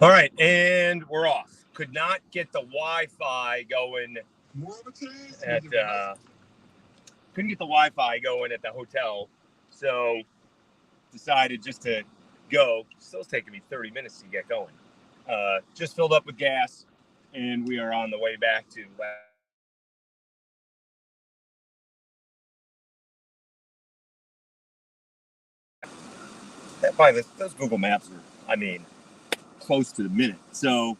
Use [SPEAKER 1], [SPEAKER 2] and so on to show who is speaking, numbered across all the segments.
[SPEAKER 1] All right, and we're off. Could not get the Wi-Fi going at couldn't get the Wi-Fi going at the hotel, so decided just to go. Still taking me 30 minutes to get going. Just filled up with gas, and we are on the way back to. By those Google Maps are, close to the minute. So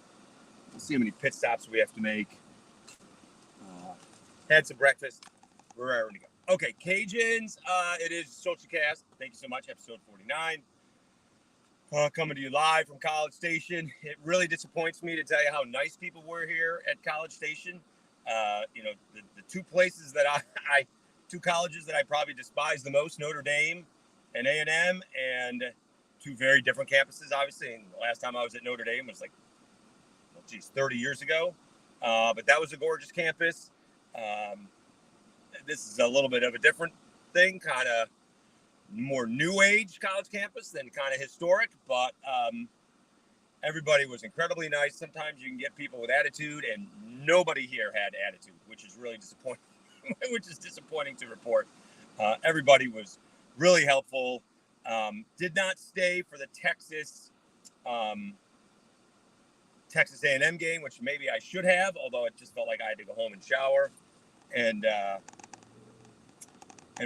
[SPEAKER 1] we'll see how many pit stops we have to make. Had some breakfast. We're ready to go. Okay, Cajuns. It is Social Cast. Thank you so much. Episode 49. Coming to you live from College Station. It really disappoints me to tell you how nice people were here at College Station. The two places that two colleges that I probably despise the most, Notre Dame and A&M, and two very different campuses, obviously. And the last time I was at Notre Dame was 30 years ago. But that was a gorgeous campus. This is a little bit of a different thing, kind of more new age college campus than kind of historic, but everybody was incredibly nice. Sometimes you can get people with attitude, and nobody here had attitude, which is really disappointing. Which is disappointing to report. Everybody was really helpful. Did not stay for the Texas A&M game, which maybe I should have, although it just felt like I had to go home and shower and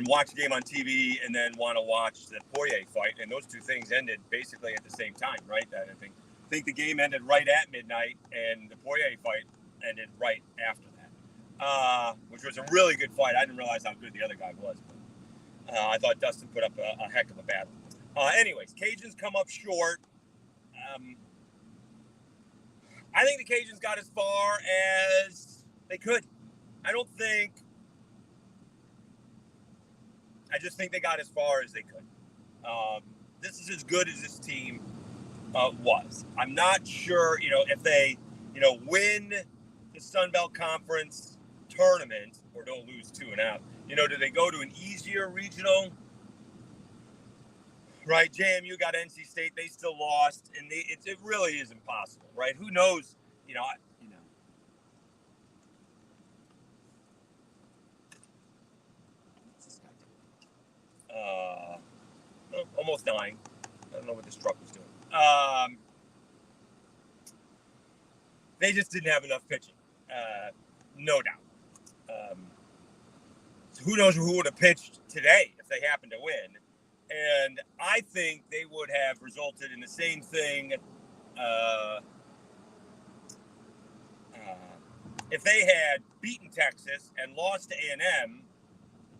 [SPEAKER 1] watch the game on TV, and then want to watch the Poirier fight. And those two things ended basically at the same time, right? I think the game ended right at midnight, and the Poirier fight ended right after that, which was a really good fight. I didn't realize how good the other guy was. But, I thought Dustin put up a heck of a battle. Anyways, Cajuns come up short. I think the Cajuns got as far as they could. I just think they got as far as they could. This is as good as this team was. I'm not sure, if they, win the Sun Belt Conference tournament or don't lose 2-0. Do they go to an easier regional? Right, JMU got NC State. They still lost, and it really is impossible, right? Who knows? Almost dying. I don't know what this truck was doing. They just didn't have enough pitching, no doubt. So who knows who would have pitched today if they happened to win? And I think they would have resulted in the same thing if they had beaten Texas and lost to A&M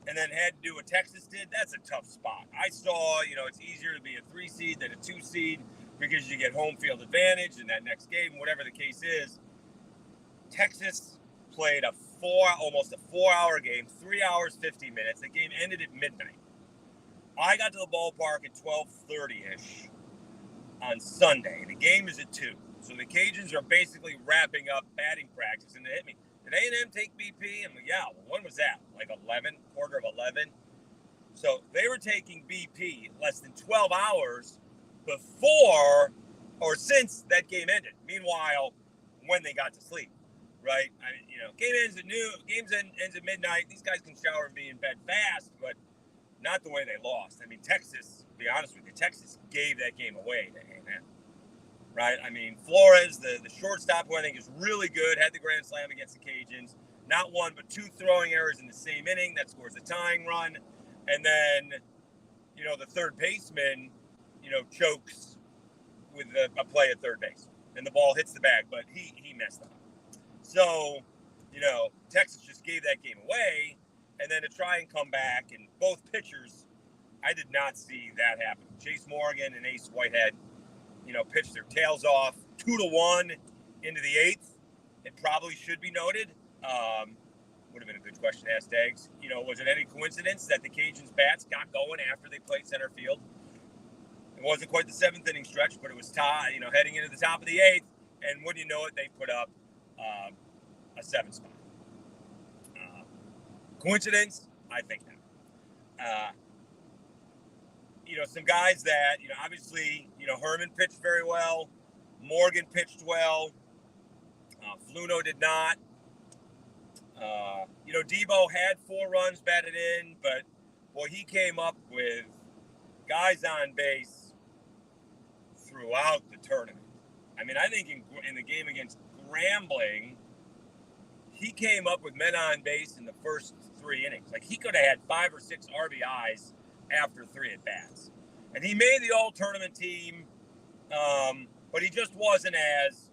[SPEAKER 1] and then had to do what Texas did. That's a tough spot. I saw, it's easier to be a 3 seed than a 2 seed because you get home field advantage in that next game, whatever the case is. Texas played almost a 4-hour game, 3 hours, 50 minutes. The game ended at midnight. I got to the ballpark at 12:30-ish on Sunday. The game is at 2. So the Cajuns are basically wrapping up batting practice, and they hit me. Did A&M take BP? I'm like, yeah. Well, when was that? Like 11, quarter of 11? So they were taking BP less than 12 hours before or since that game ended. Meanwhile, when they got to sleep, right? Game ends at noon. Games ends at midnight. These guys can shower and be in bed fast, but not the way they lost. Texas, to be honest with you, Texas gave that game away to A&M. Right? Flores, the shortstop, who I think is really good, had the grand slam against the Cajuns. Not one, but 2 throwing errors in the same inning. That scores a tying run. And then, the third baseman, chokes with a play at third base. And the ball hits the bag, but he messed up. So, Texas just gave that game away. And then to try and come back, and both pitchers, I did not see that happen. Chase Morgan and Ace Whitehead, pitched their tails off 2-1 into the 8th. It probably should be noted. Would have been a good question to ask Dags. Was it any coincidence that the Cajuns bats got going after they played center field? It wasn't quite the 7th inning stretch, but it was heading into the top of the 8th. And wouldn't you know it, they put up a 7 spot. Coincidence? I think not. Some guys that, obviously, Herman pitched very well. Morgan pitched well. Fluno did not. Debo had 4 runs batted in, but boy, he came up with guys on base throughout the tournament. I mean, I think in the game against Grambling, he came up with men on base in the first 3 innings. Like, he could have had 5 or 6 RBIs after 3 at-bats. And he made the all-tournament team, but he just wasn't as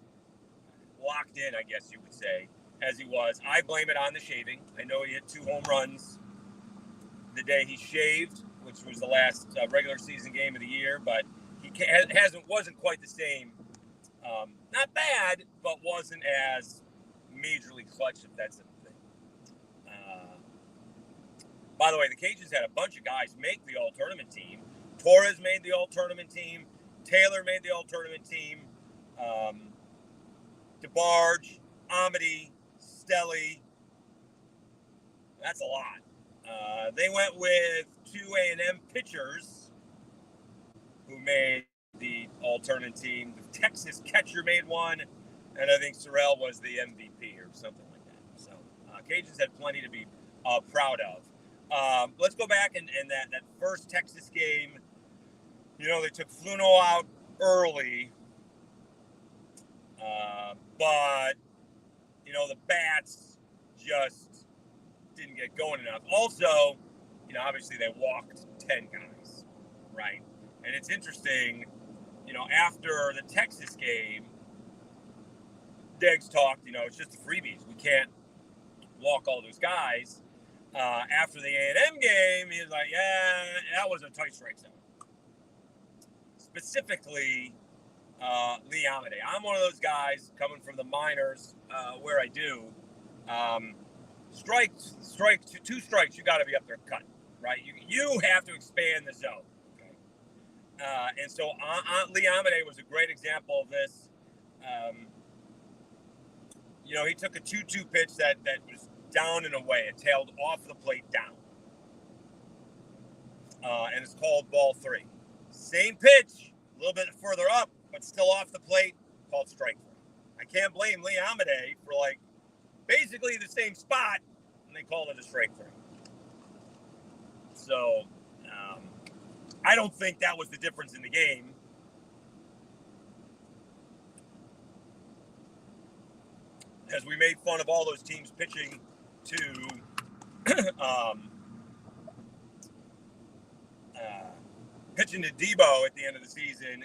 [SPEAKER 1] locked in, I guess you would say, as he was. I blame it on the shaving. I know he hit 2 home runs the day he shaved, which was the last regular season game of the year, but he wasn't quite the same. Not bad, but wasn't as majorly clutch, if that's the thing. By the way, the Cajuns had a bunch of guys make the all-tournament team. Torres made the all-tournament team. Taylor made the all-tournament team. DeBarge, Amity, Stelly. That's a lot. They went with 2 A&M pitchers who made the all-tournament team. The Texas catcher made one, and I think Sorrell was the MVP or something like that. So Cajuns had plenty to be proud of. Let's go back and that first Texas game. They took Fluno out early, but the bats just didn't get going enough. Also, obviously they walked 10 guys, right? And it's interesting, after the Texas game, Deggs talked, it's just the freebies. We can't walk all those guys. After the A&M game, he was like, yeah, that was a tight strike zone. Specifically, Lee Amade. I'm one of those guys coming from the minors where I do. Two strikes, you got to be up there cutting, right? You have to expand the zone. Okay? And so Lee Amade was a great example of this. He took a 2-2 pitch that was down and away. It tailed off the plate down. And it's called ball 3. Same pitch, a little bit further up, but still off the plate, called strike 3. I can't blame Lee Amade for basically the same spot, and they called it a strike 3. So I don't think that was the difference in the game. As we made fun of all those teams pitching to Debo at the end of the season,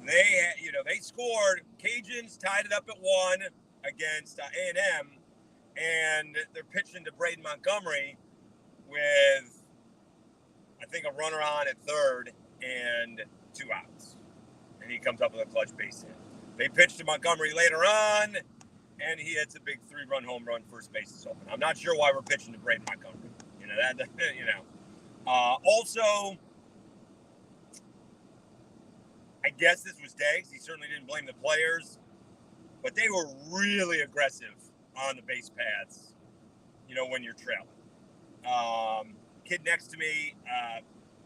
[SPEAKER 1] they scored. Cajuns tied it up at 1 against A&M, and they're pitching to Braden Montgomery with, I think, a runner on at third and 2 outs, and he comes up with a clutch base hit. They pitched to Montgomery later on, and he hits a big 3-run home run. First base is open. I'm not sure why we're pitching to Braden Montgomery. Also, I guess this was Deggs. He certainly didn't blame the players, but they were really aggressive on the base paths, when you're trailing. Kid next to me,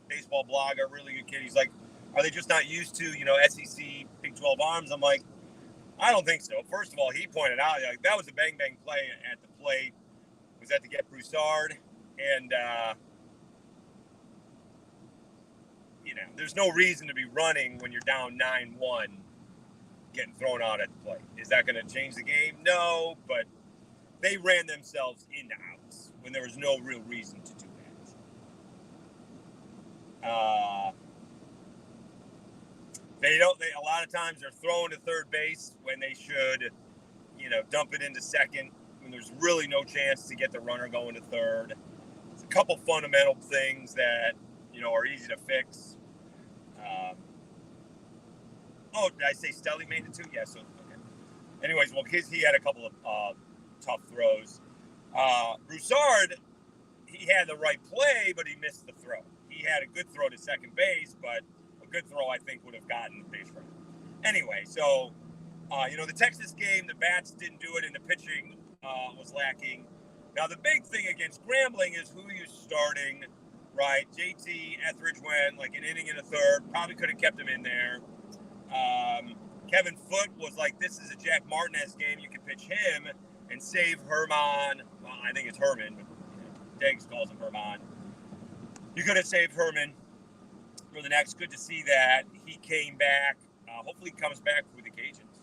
[SPEAKER 1] baseball blogger, really good kid. He's like, are they just not used to, SEC Big 12 arms? I'm like, I don't think so. First of all, he pointed out, that was a bang-bang play at the plate. Was that to get Broussard? And, there's no reason to be running when you're down 9-1, getting thrown out at the plate. Is that going to change the game? No, but they ran themselves into outs when there was no real reason to do that. A lot of times they're throwing to third base when they should, dump it into second when there's really no chance to get the runner going to third. It's a couple fundamental things that, are easy to fix. Did I say Stelly made it too? Yeah, so, okay. Anyways, he had a couple of tough throws. Broussard, he had the right play, but he missed the throw. He had a good throw to second base, but a good throw, I think, would have gotten the base runner. Anyway, so, the Texas game, the bats didn't do it, and the pitching was lacking. Now, the big thing against Grambling is who you're starting, right? JT Etheridge went like an inning and a third. Probably could have kept him in there. Kevin Foote was like, this is a Jack Martinez game. You can pitch him and save Herman. Well, I think it's Herman, but Diggs calls him Herman. You could have saved Herman for the next. Good to see that he came back. Hopefully he comes back with the Cajuns.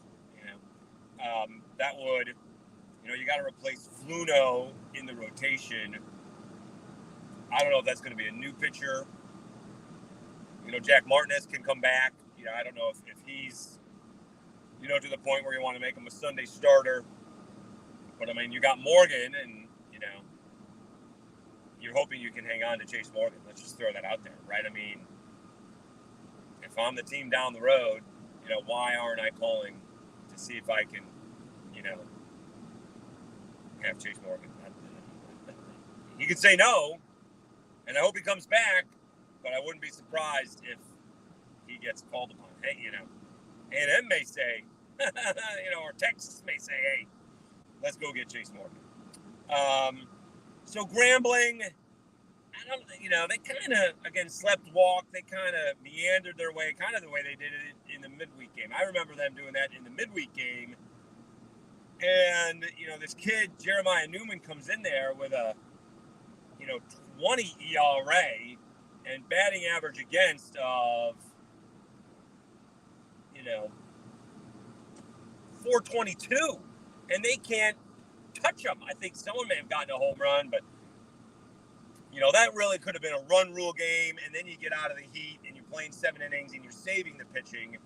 [SPEAKER 1] That would, you got to replace Fluno in the rotation. I don't know if that's going to be a new pitcher. Jack Martinez can come back. I don't know if he's, to the point where you want to make him a Sunday starter. But, you got Morgan, and, you're hoping you can hang on to Chase Morgan. Let's just throw that out there, right? If I'm the team down the road, why aren't I calling to see if I can, have Chase Morgan? He could say no, and I hope he comes back, but I wouldn't be surprised if he gets called upon. Hey, A&M may say, or Texas may say, hey, let's go get Chase Morgan. So Grambling, they kind of, again, slept walk. They kind of meandered their way, kind of the way they did it in the midweek game. I remember them doing that in the midweek game. And, this kid, Jeremiah Newman, comes in there with a, 20 ERA and batting average against of, 422. And they can't touch him. I think someone may have gotten a home run, but, that really could have been a run rule game. And then you get out of the heat and you're playing 7 innings and you're saving the pitching.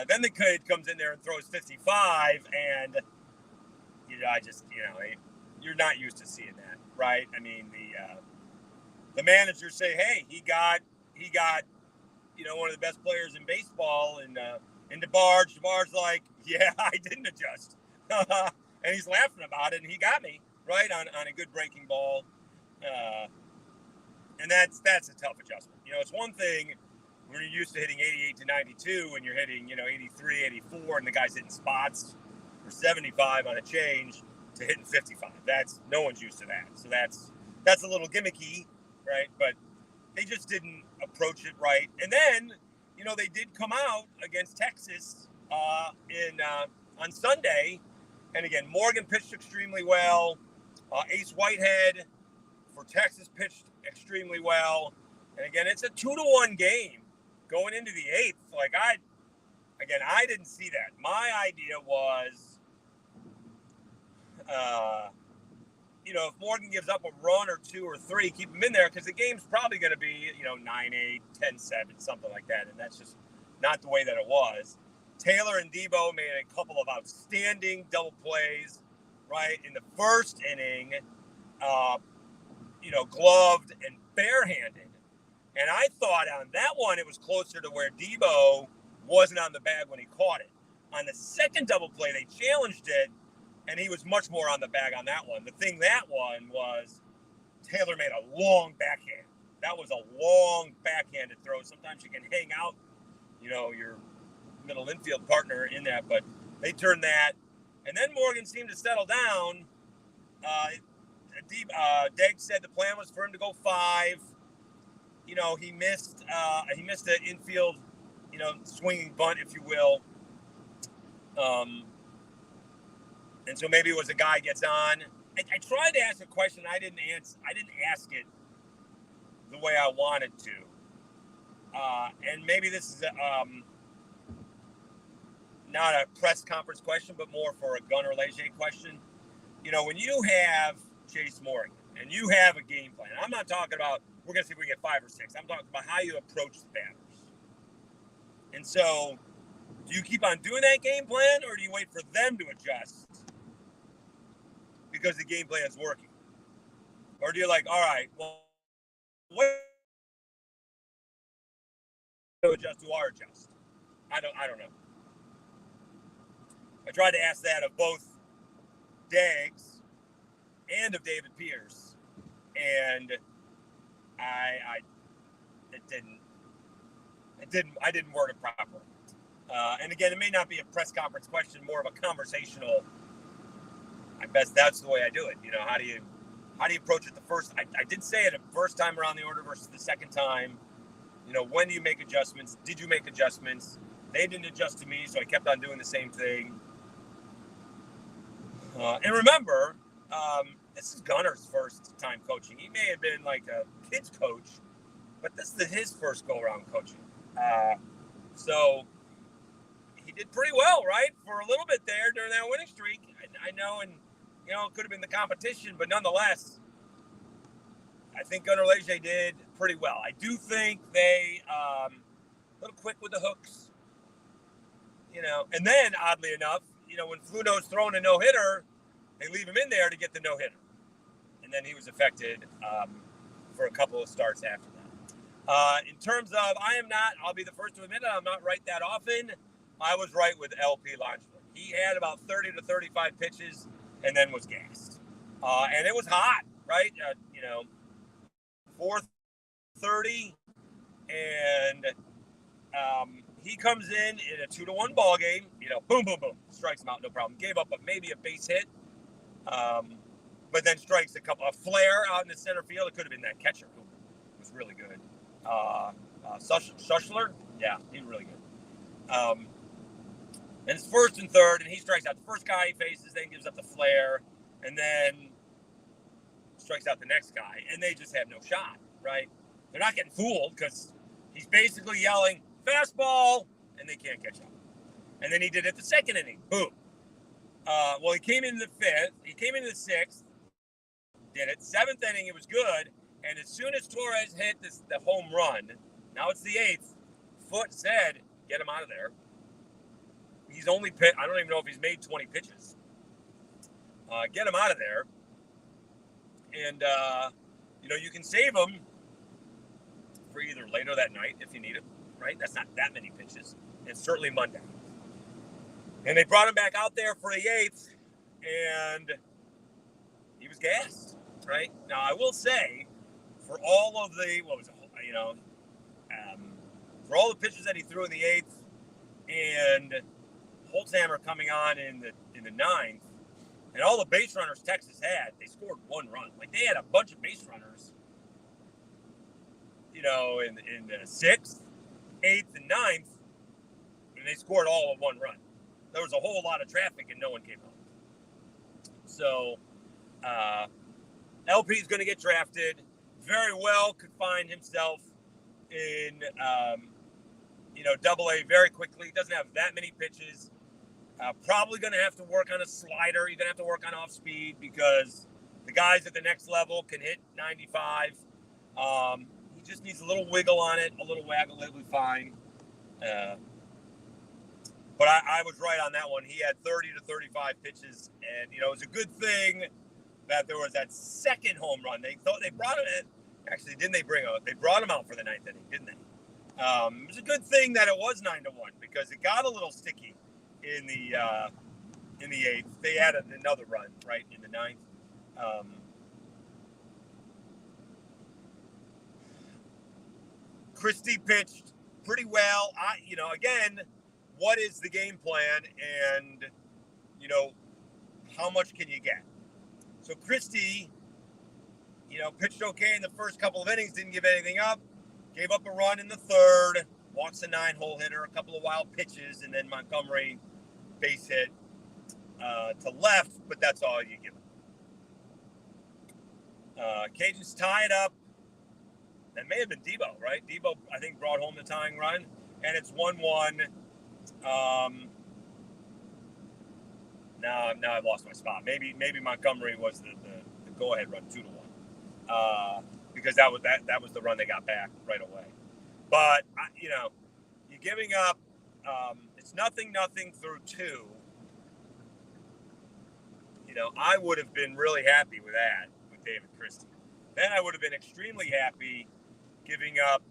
[SPEAKER 1] Then the kid comes in there and throws 55, and you're not used to seeing that, right? The managers say, hey, he got one of the best players in baseball, and DeBarge's like, yeah, I didn't adjust, and he's laughing about it, and he got me right on a good breaking ball, and that's a tough adjustment. It's one thing when you're used to hitting 88 to 92 and you're hitting, 83, 84, and the guy's hitting spots for 75 on a change to hitting 55. No one's used to that. So that's a little gimmicky, right? But they just didn't approach it right. And then, they did come out against Texas on Sunday. And again, Morgan pitched extremely well. Ace Whitehead for Texas pitched extremely well. And again, it's a 2-1 game. Going into the 8th, I didn't see that. My idea was, if Morgan gives up a run or 2 or 3, keep him in there, because the game's probably going to be, 9-8, 10-7, something like that. And that's just not the way that it was. Taylor and Debo made a couple of outstanding double plays, right, in the first inning, gloved and barehanded. And I thought on that one, it was closer to where Debo wasn't on the bag when he caught it. On the second double play, they challenged it, and he was much more on the bag on that one. The thing that one was Taylor made a long backhand. That was a long backhanded throw. Sometimes you can hang out, your middle infield partner in that, but they turned that. And then Morgan seemed to settle down. Degg said the plan was for him to go 5. He missed an infield, swinging bunt, if you will. And so maybe it was a guy gets on. I tried to ask a question. I didn't ask it the way I wanted to. And maybe this is not a press conference question, but more for a Gunnar Leger question. When you have Chase Morgan and you have a game plan, I'm not talking about we're going to see if we get 5 or 6. I'm talking about how you approach the batters. And so, do you keep on doing that game plan, or do you wait for them to adjust because the game plan is working? Or do you all right, well, wait to adjust to our adjust? I don't know. I tried to ask that of both Diggs and of David Pierce, and I didn't word it properly. And again, it may not be a press conference question, more of a conversational. I guess that's the way I do it. How do you approach it the first? I did say it the first time around the order versus the second time. When do you make adjustments? Did you make adjustments? They didn't adjust to me, so I kept on doing the same thing. And remember, this is Gunner's first time coaching. He may have been like a kids coach, but this is his first go-around coaching. So he did pretty well, right? For a little bit there during that winning streak. I know, and, you know, it could have been the competition, but nonetheless, I think Gunnar Leger did pretty well. I do think they a little quick with the hooks, you know. And then, oddly enough, you know, when Fluno's throwing a no-hitter, they leave him in there to get the no-hitter. And then he was affected for a couple of starts after that. In terms of, I'll be the first to admit it, I'm not right that often. I was right with LP Launchman. He had about 30 to 35 pitches and then was gassed. And it was hot, right? You know, 4:30, and he comes in a 2-1 ball game. You know, boom, boom, boom, strikes him out, no problem. Gave up maybe a base hit, but then strikes a flare out in the center field. It could have been that catcher who was really good. Schussler, yeah, he was really good. And it's first and third, and he strikes out the first guy he faces, then gives up the flare, and then strikes out the next guy, and they just have no shot, right? They're not getting fooled because he's basically yelling, fastball, and they can't catch up. And then he did it the second inning. Boom. Well, he came in the fifth. He came in the sixth, did it. Seventh inning, it was good. And as soon as Torres hit the home run, now it's the eighth, Foote said, get him out of there. He's only I don't even know if he's made 20 pitches. Get him out of there. And, you know, you can save him for either later that night if you need him, right? That's not that many pitches. And certainly Monday. And they brought him back out there for the eighth, and he was gassed, right? Now, I will say, for all of the, for all the pitches that he threw in the eighth, and Holzhammer coming on in the ninth, and all the base runners Texas had, they scored one run. Like, they had a bunch of base runners, you know, in the sixth, eighth, and ninth, and they scored all of one run. There was a whole lot of traffic, and no one came home. So, LP is going to get drafted. Very well could find himself in, Double-A very quickly. He doesn't have that many pitches. Probably going to have to work on a slider. You're going to have to work on off speed because the guys at the next level can hit 95. He just needs a little wiggle on it, a little waggle. It'll be fine. But I was right on that one. He had 30 to 35 pitches, and, you know, it was a good thing that there was that second home run. They thought they brought him in. Actually, didn't they they brought him out for the ninth inning, didn't they? It was a good thing that it was 9-1 because it got a little sticky in the eighth. They had another run, right, in the ninth. Christie pitched pretty well. Again, what is the game plan, and, you know, how much can you get? So Christie, you know, pitched okay in the first couple of innings, didn't give anything up, gave up a run in the third, walks a 9-hole hitter, a couple of wild pitches, and then Montgomery base hit to left, but that's all you give him. Cajuns tie it up. That may have been Debo, right? Debo, I think, brought home the tying run, and it's 1-1. Now I've lost my spot. Maybe Montgomery was the go-ahead run, 2-1, because that was the run they got back right away. But you're giving up. It's 0-0 through 2. You know, I would have been really happy with that with David Christie. Then I would have been extremely happy giving up,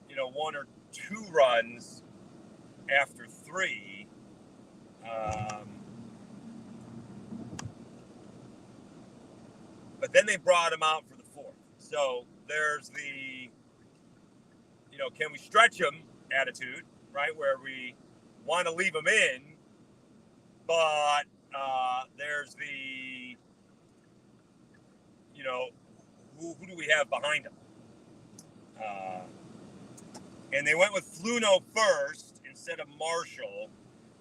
[SPEAKER 1] 1 or 2 runs after 3. But then they brought him out for the 4th. So there's the, can we stretch him attitude, right? Where we want to leave him in, but there's the, who do we have behind him? And they went with Fluno first in instead of Marshall,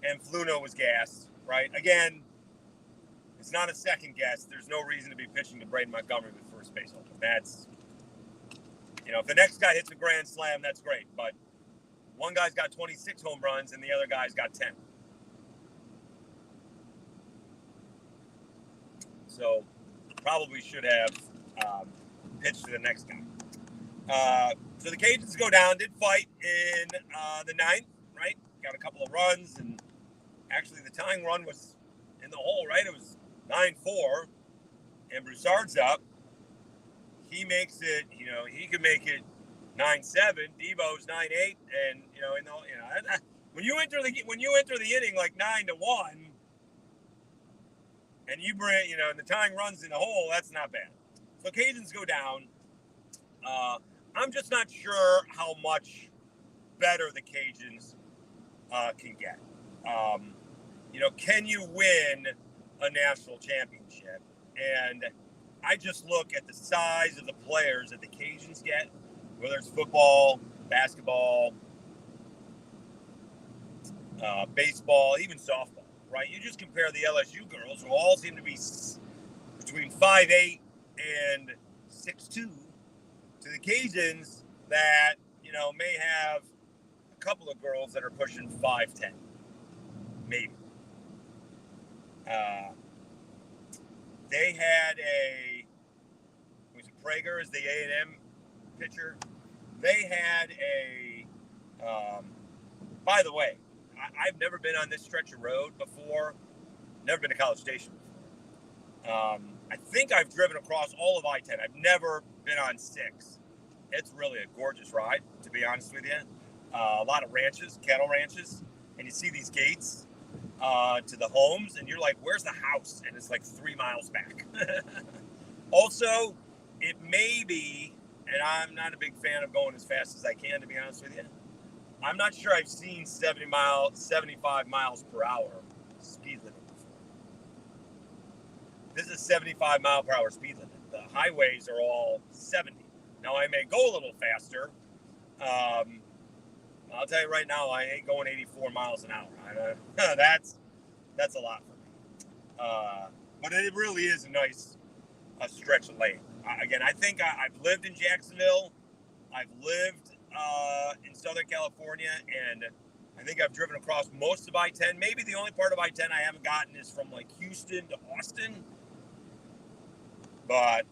[SPEAKER 1] and Fluno was gassed, right? Again, it's not a second guess. There's no reason to be pitching to Braden Montgomery with first base open. That's, if the next guy hits a grand slam, that's great. But one guy's got 26 home runs and the other guy's got 10. So probably should have pitched to the next guy. So the Cajuns go down, did fight in the ninth, right? Got a couple of runs, and actually the tying run was in the hole, right? It was 9-4, and Broussard's up. He makes it, he could make it 9-7. Devo's 9-8, and when you enter the inning like 9-1, and you bring, and the tying runs in the hole, that's not bad. So Cajuns go down. I'm just not sure how much better the Cajuns can get. Can you win a national championship? And I just look at the size of the players that the Cajuns get, whether it's football, basketball, baseball, even softball, right? You just compare the LSU girls, who all seem to be between 5'8" and 6'2", to the Cajuns that, may have a couple of girls that are pushing 5'10", maybe. They had Prager is the A&M pitcher. They had by the way, I've never been on this stretch of road before. Never been to College Station before. I think I've driven across all of I-10. I've never been on 6. It's really a gorgeous ride, to be honest with you. A lot of ranches, cattle ranches, and you see these gates to the homes, and you're like, where's the house? And it's like 3 miles back. Also, it may be, and I'm not a big fan of going as fast as I can, to be honest with you. I'm not sure I've seen 75 miles per hour speed limit before. This is 75 mile per hour speed limit. The highways are all 70. Now, I may go a little faster. I'll tell you right now, I ain't going 84 miles an hour. That's a lot for me. But it really is a nice stretch of lane. Again, I think I've lived in Jacksonville. I've lived in Southern California, and I think I've driven across most of I-10. Maybe the only part of I-10 I haven't gotten is from like Houston to Austin. But,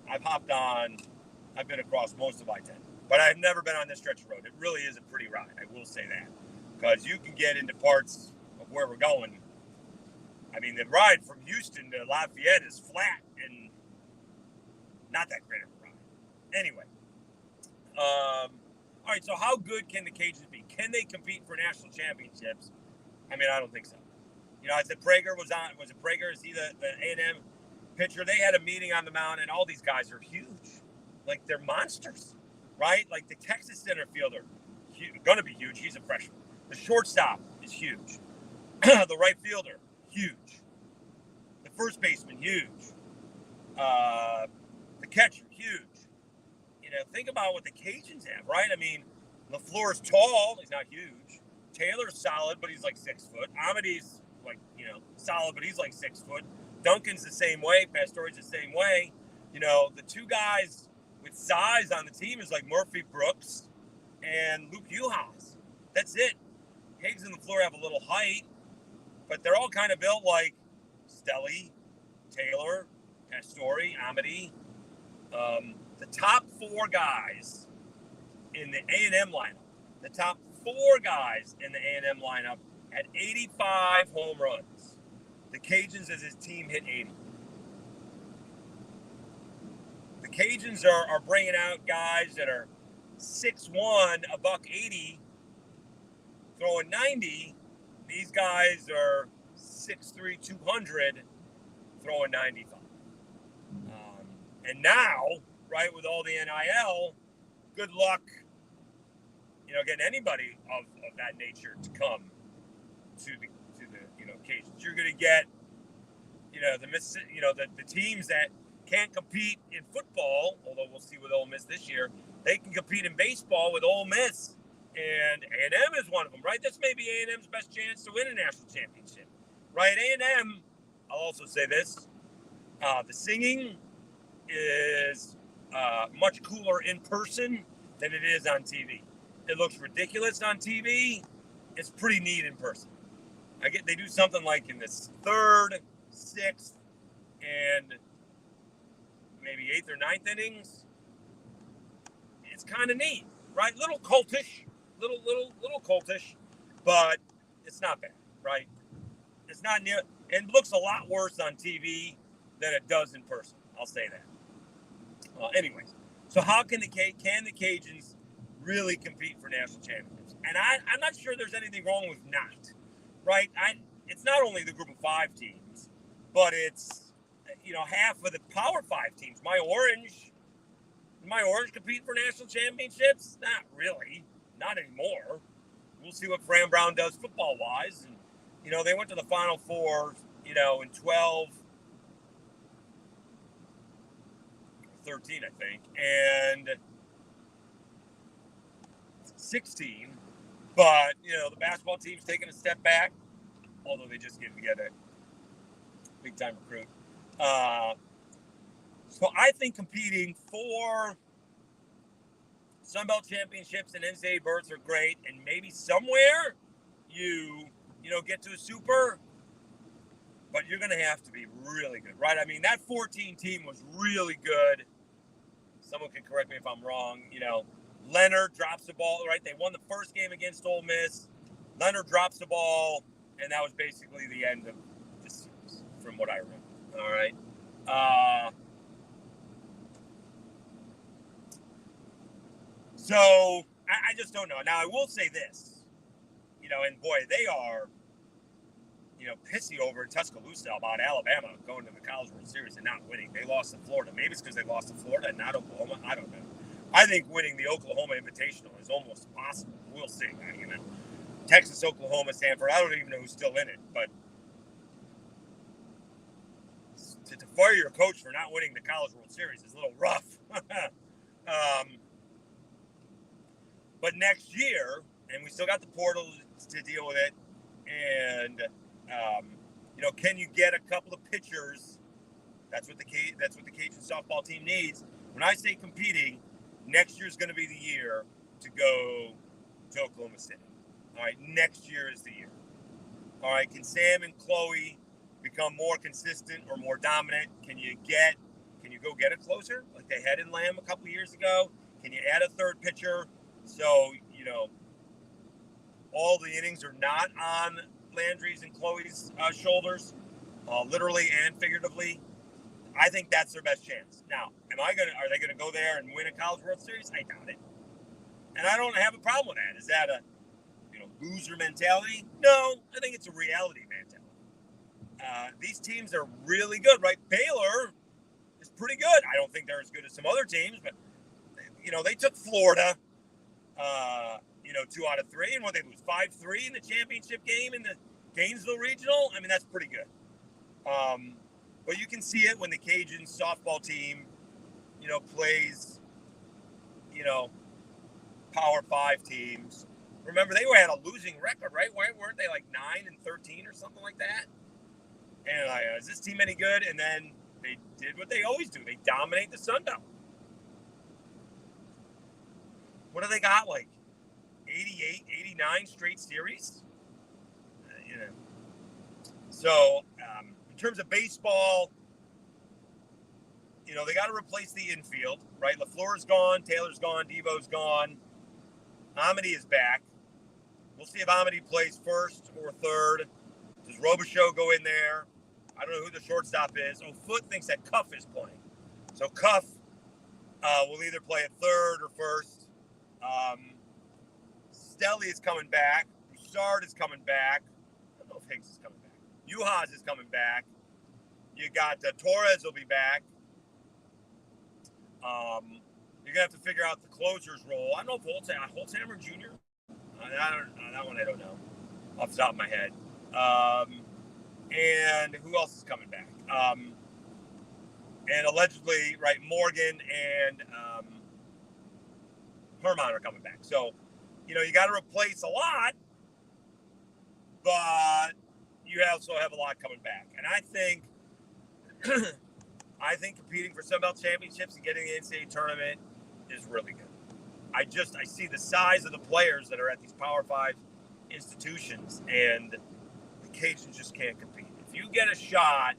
[SPEAKER 1] I've been across most of I-10. But I've never been on this stretch of road. It really is a pretty ride, I will say that. Because you can get into parts of where we're going. I mean, the ride from Houston to Lafayette is flat and not that great of a ride. Anyway. All right, so how good can the Cajuns be? Can they compete for national championships? I mean, I don't think so. I said Prager was on. Was it Prager? Is he the A&M pitcher? They had a meeting on the mound, and all these guys are huge. Like, they're monsters, right? Like, the Texas center fielder, going to be huge. He's a freshman. The shortstop is huge. The right fielder, huge. The first baseman, huge. The catcher, huge. Think about what the Cajuns have, right? I mean, LaFleur's tall. He's not huge. Taylor's solid, but he's like 6 foot. Amity's solid, but he's like 6 foot. Duncan's the same way. Pastore's the same way. The two guys with size on the team is like Murphy Brooks and Luke Uhas. That's it. Higgs and LaFleur have a little height, but they're all kind of built like Stelly, Taylor, Pastore, Amity. The top 4 guys in the A&M lineup, had 85 home runs. The Cajuns, as his team, hit 80. The Cajuns are bringing out guys that are 6'1", $180, throwing 90. These guys are 6'3", 200, throwing 95. And now, right, with all the NIL, good luck, getting anybody of that nature to come to the Cajuns. You're going to get, the teams that can't compete in football, although we'll see with Ole Miss this year, they can compete in baseball with Ole Miss And A&M is one of them, right? This may be A&M's best chance to win a national championship, right? A&M, I'll also say this, the singing is much cooler in person than it is on TV. It looks ridiculous on TV. It's pretty neat in person. They do something like in this 3rd, 6th, and maybe 8th or 9th innings. It's kind of neat, right? Little cultish, little cultish, but it's not bad, right? It's not near, and it looks a lot worse on TV than it does in person. I'll say that. Anyways, so how can the Cajuns really compete for national championships? And I'm not sure there's anything wrong with not, right? It's not only the group of 5 teams, but it's, half of the Power 5 teams. My Orange compete for national championships? Not really. Not anymore. We'll see what Fran Brown does football-wise. And, they went to the Final Four, in 12, 13, I think, and 16. But, the basketball team's taking a step back, although they just get a big-time recruit. So I think competing for Sunbelt championships and NCAA berths are great, and maybe somewhere you get to a super, but you're going to have to be really good, right? I mean, that 14 team was really good. Someone can correct me if I'm wrong. Leonard drops the ball, right? They won the first game against Ole Miss. Leonard drops the ball, and that was basically the end of the series, from what I remember. All right. So I just don't know. Now, I will say this, and boy, they are, pissy over in Tuscaloosa about Alabama going to the College World Series and not winning. They lost to Florida. Maybe it's because they lost to Florida and not Oklahoma. I don't know. I think winning the Oklahoma Invitational is almost impossible. We'll see. Texas, Oklahoma, Stanford. I don't even know who's still in it, but to fire your coach for not winning the College World Series is a little rough. But next year, and we still got the portal to deal with it, and can you get a couple of pitchers? That's what the Cajun softball team needs. When I say competing, next year is going to be the year to go to Oklahoma City. All right, next year is the year. All right, can Sam and Chloe become more consistent or more dominant? Can you go get a closer like they had in Lamb a couple of years ago? Can you add a third pitcher so all the innings are not on Landry's and Chloe's shoulders, literally and figuratively? I think that's their best chance. Now, are they gonna go there and win a College World Series? I doubt it. And I don't have a problem with that. Is that a loser mentality? No, I think it's a reality mentality. These teams are really good, right? Baylor is pretty good. I don't think they're as good as some other teams, but they took Florida 2 out of 3, and they lose 5-3 in the championship game in the Gainesville Regional. I mean, that's pretty good. But you can see it when the Cajun softball team, plays, Power 5 teams. Remember, they had a losing record, right? Weren't they like 9-13 or something like that? And is this team any good? And then they did what they always do. They dominate the Sun Belt. What do they got? Like 88, 89 straight series? So, in terms of baseball, they got to replace the infield, right? LaFleur's gone, Taylor's gone, Devo's gone. Amity is back. We'll see if Amity plays first or third. Does Robichaux go in there? I don't know who the shortstop is. Foot thinks that Cuff is playing. So Cuff will either play at third or first. Stelly is coming back. Broussard is coming back. I don't know if Higgs is coming back. Juhas is coming back. You got Torres will be back. You're going to have to figure out the closer's role. I don't know if Holzhammer Jr. That one I don't know off the top of my head. And who else is coming back? And allegedly, right, Morgan and Herman are coming back. So, you got to replace a lot, but you also have a lot coming back. And I think competing for Sun Belt championships and getting the NCAA tournament is really good. I see the size of the players that are at these Power 5 institutions, and the Cajuns just can't compete. If you get a shot,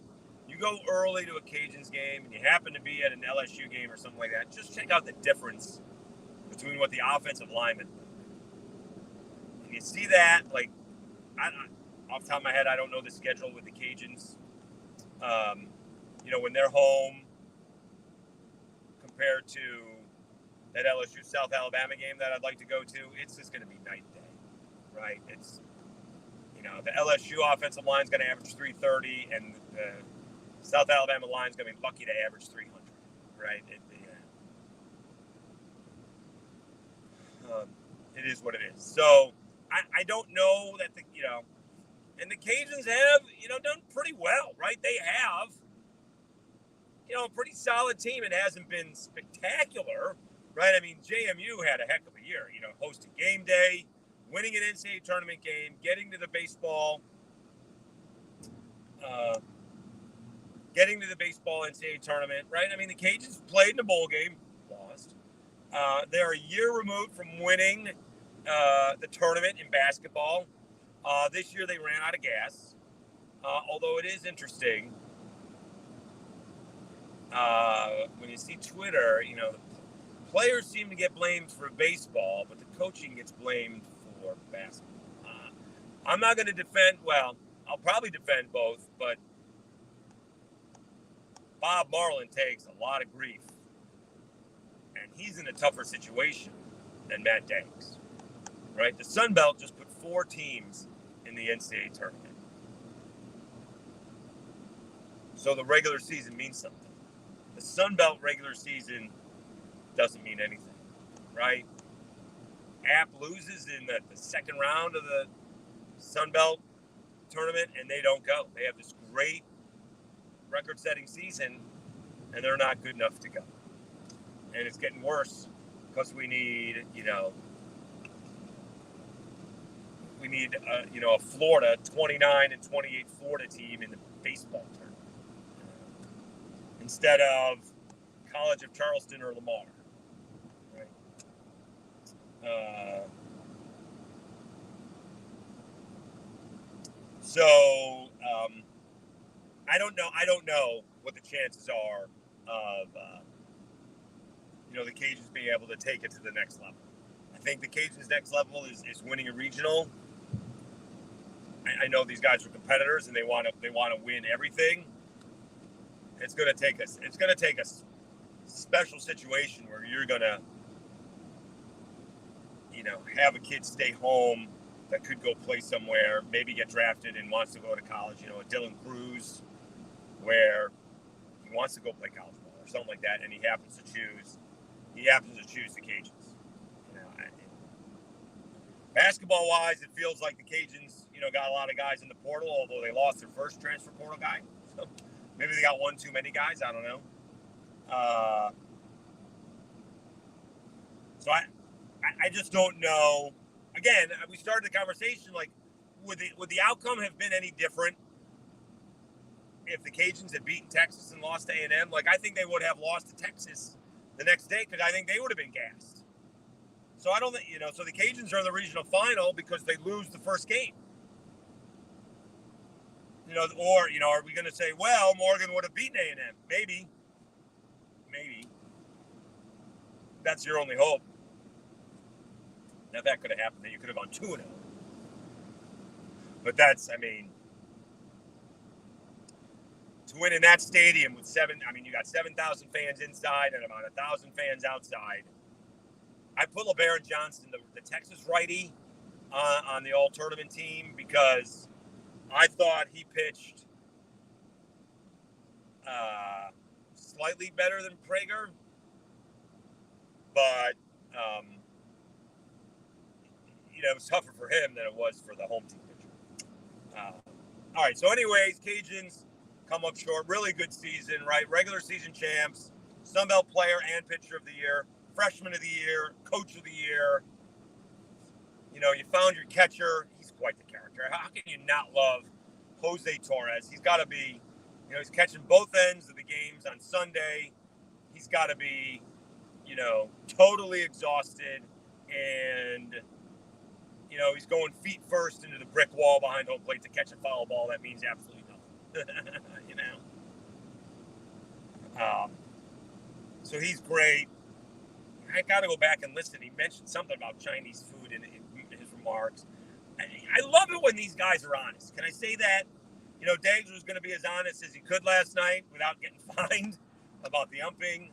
[SPEAKER 1] you go early to a Cajuns game, and you happen to be at an LSU game or something like that, just check out the difference between what the offensive linemen do. And you see that, like, off the top of my head, I don't know the schedule with the Cajuns. When they're home compared to that LSU South Alabama game that I'd like to go to, it's just going to be night and day, right? It's, the LSU offensive line is going to average 330, and the South Alabama line is going to be lucky to average 300, right? It is what it is. So I don't know that and the Cajuns have, done pretty well, right? They have, a pretty solid team. It hasn't been spectacular, right? I mean, JMU had a heck of a year, hosting game day, winning an NCAA tournament game, getting to the baseball NCAA tournament, right? I mean, the Cajuns played in a bowl game, lost. They're a year removed from winning the tournament in basketball. This year they ran out of gas, although it is interesting. When you see Twitter, the players seem to get blamed for baseball, but the coaching gets blamed for basketball. I'm not going to defend, I'll probably defend both, but Bob Marlin takes a lot of grief, and he's in a tougher situation than Matt Danks, right? The Sun Belt just put 4 teams in the NCAA tournament. So the regular season means something. The Sun Belt regular season doesn't mean anything, right? App loses in the second round of the Sun Belt tournament, and they don't go. They have this great record-setting season, and they're not good enough to go. And it's getting worse because we need, a Florida 29 and 28 Florida team in the baseball tournament instead of College of Charleston or Lamar. Right? I don't know what the chances are of the Cajuns being able to take it to the next level. I think the Cajuns' next level is winning a regional. I know these guys are competitors and they want to win everything. It's going to take a special situation where you're going to have a kid stay home that could go play somewhere, maybe get drafted and wants to go to college. A Dylan Cruz, where he wants to go play college ball or something like that, and he happens to choose the Cajuns. Basketball-wise, it feels like the Cajuns, got a lot of guys in the portal, although they lost their first transfer portal guy. So maybe they got one too many guys. I don't know. So I just don't know. Again, we started the conversation like, would the outcome have been any different if the Cajuns had beaten Texas and lost to A&M? Like, I think they would have lost to Texas the next day because I think they would have been gassed. So I don't think, so the Cajuns are in the regional final because they lose the first game. Or, are we going to say, well, Morgan would have beaten A&M? Maybe. That's your only hope. Now, that could have happened. That you could have gone 2-0. But to win in that stadium with you got 7,000 fans inside and about 1,000 fans outside. I put LeBaron Johnson, the Texas righty, on the all-tournament team because I thought he pitched slightly better than Prager, but it was tougher for him than it was for the home team pitcher. All right, so anyways, Cajuns come up short. Really good season, right? Regular season champs, Sun Belt player and pitcher of the year, freshman of the year, coach of the year. You found your catcher. He's quite the character. How can you not love Jose Torres? He's got to be, he's catching both ends of the games on Sunday. He's got to be, totally exhausted. And, he's going feet first into the brick wall behind home plate to catch a foul ball. That means absolutely nothing, So he's great. I got to go back and listen. He mentioned something about Chinese food in his remarks. I love it when these guys are honest. Can I say that? Daggs was going to be as honest as he could last night without getting fined about the umping.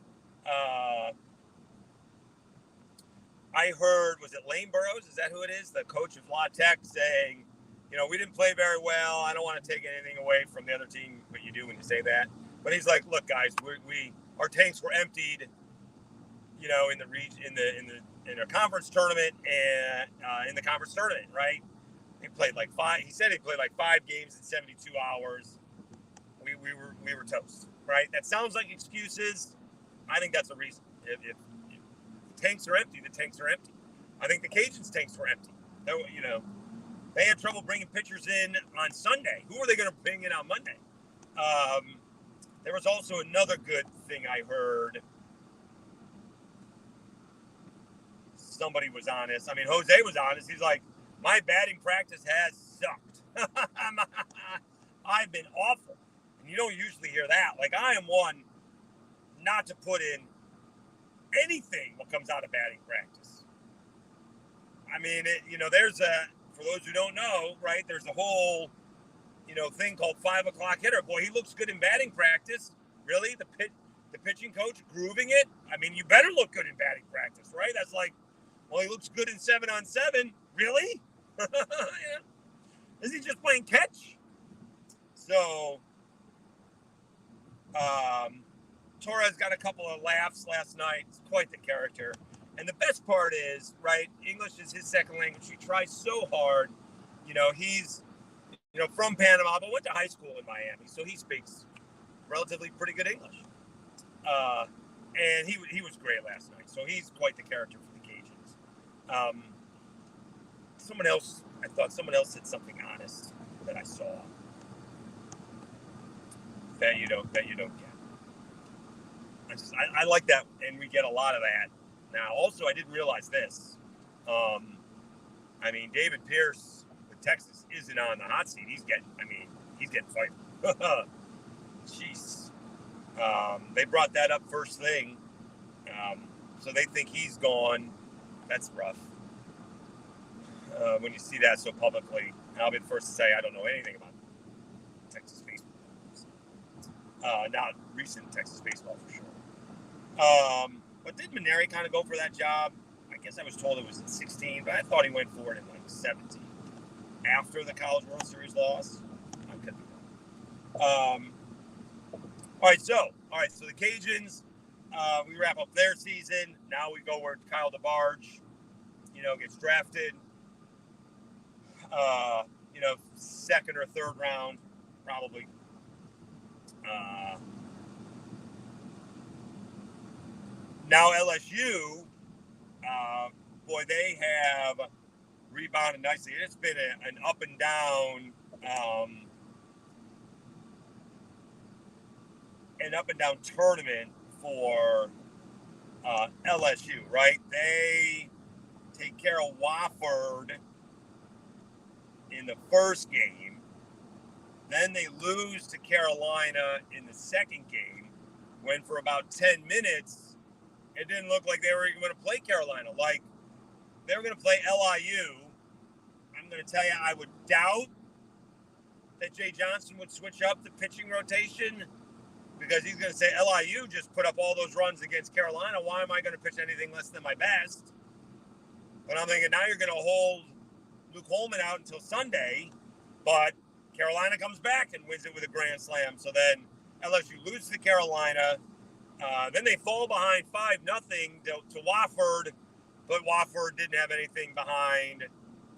[SPEAKER 1] I heard, was it Lane Burroughs? Is that who it is? The coach of La Tech saying, we didn't play very well. I don't want to take anything away from the other team, but you do when you say that. But he's like, look, guys, our tanks were emptied, in the region, in a conference tournament and in the conference tournament, right? He played like 5 games in 72 hours. We were toast, right? That sounds like excuses. I think that's a reason. If the tanks are empty, the tanks are empty. I think the Cajuns' tanks were empty. They had trouble bringing pitchers in on Sunday. Who are they going to bring in on Monday? There was also another good thing I heard. Somebody was honest. I mean, Jose was honest. He's like, my batting practice has sucked. I've been awful. And you don't usually hear that. Like, I am one not to put in anything what comes out of batting practice. I mean, for those who don't know, right, there's a whole, thing called 5 o'clock hitter. Boy, he looks good in batting practice. Really? The pitching coach grooving it? I mean, you better look good in batting practice, right? That's like, well, he looks good in 7-on-7. Really? Yeah. Is he just playing catch? So, Torres got a couple of laughs last night. He's quite the character. And the best part is, right, English is his second language. He tries so hard. He's, from Panama, but went to high school in Miami. So he speaks relatively pretty good English. And he was great last night. So he's quite the character for the Cajuns. I thought someone else said something honest that I saw that you don't get. I like that, and we get a lot of that. Now, also, I didn't realize this. David Pierce with Texas isn't on the hot seat. He's getting fired. Jeez. They brought that up first thing. So they think he's gone. That's rough. When you see that so publicly, I'll be the first to say I don't know anything about Texas baseball. Not recent Texas baseball for sure. But did Maneri kind of go for that job? I guess I was told it was in 16, but I thought he went for it in 17 after the College World Series loss. I could be wrong. All right, so the Cajuns, we wrap up their season. Now we go where Kyle DeBarge, gets drafted. Second or third round, probably. Now LSU, they have rebounded nicely. It's been an up and down, tournament for LSU, right? They take care of Wofford in the first game. Then they lose to Carolina in the second game, when for about 10 minutes, it didn't look like they were even going to play Carolina. Like, they were going to play LIU. I'm going to tell you, I would doubt that Jay Johnson would switch up the pitching rotation, because he's going to say, LIU just put up all those runs against Carolina. Why am I going to pitch anything less than my best? But I'm thinking, now you're going to hold Luke Holman out until Sunday, but Carolina comes back and wins it with a grand slam. So then LSU loses to Carolina. Then they fall behind 5-0 to Wofford, but Wofford didn't have anything behind.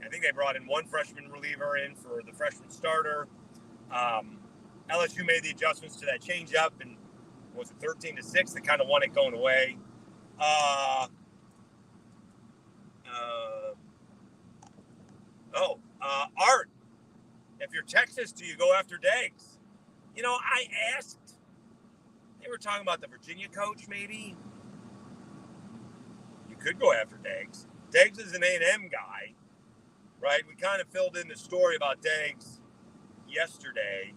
[SPEAKER 1] I think they brought in one freshman reliever in for the freshman starter. LSU made the adjustments to that changeup, and was it 13-6? They kind of won it going away. Texas, do you go after Deggs? You know, I asked. They were talking about the Virginia coach, maybe. You could go after Deggs. Deggs is an A&M guy, right? We kind of filled in the story about Deggs yesterday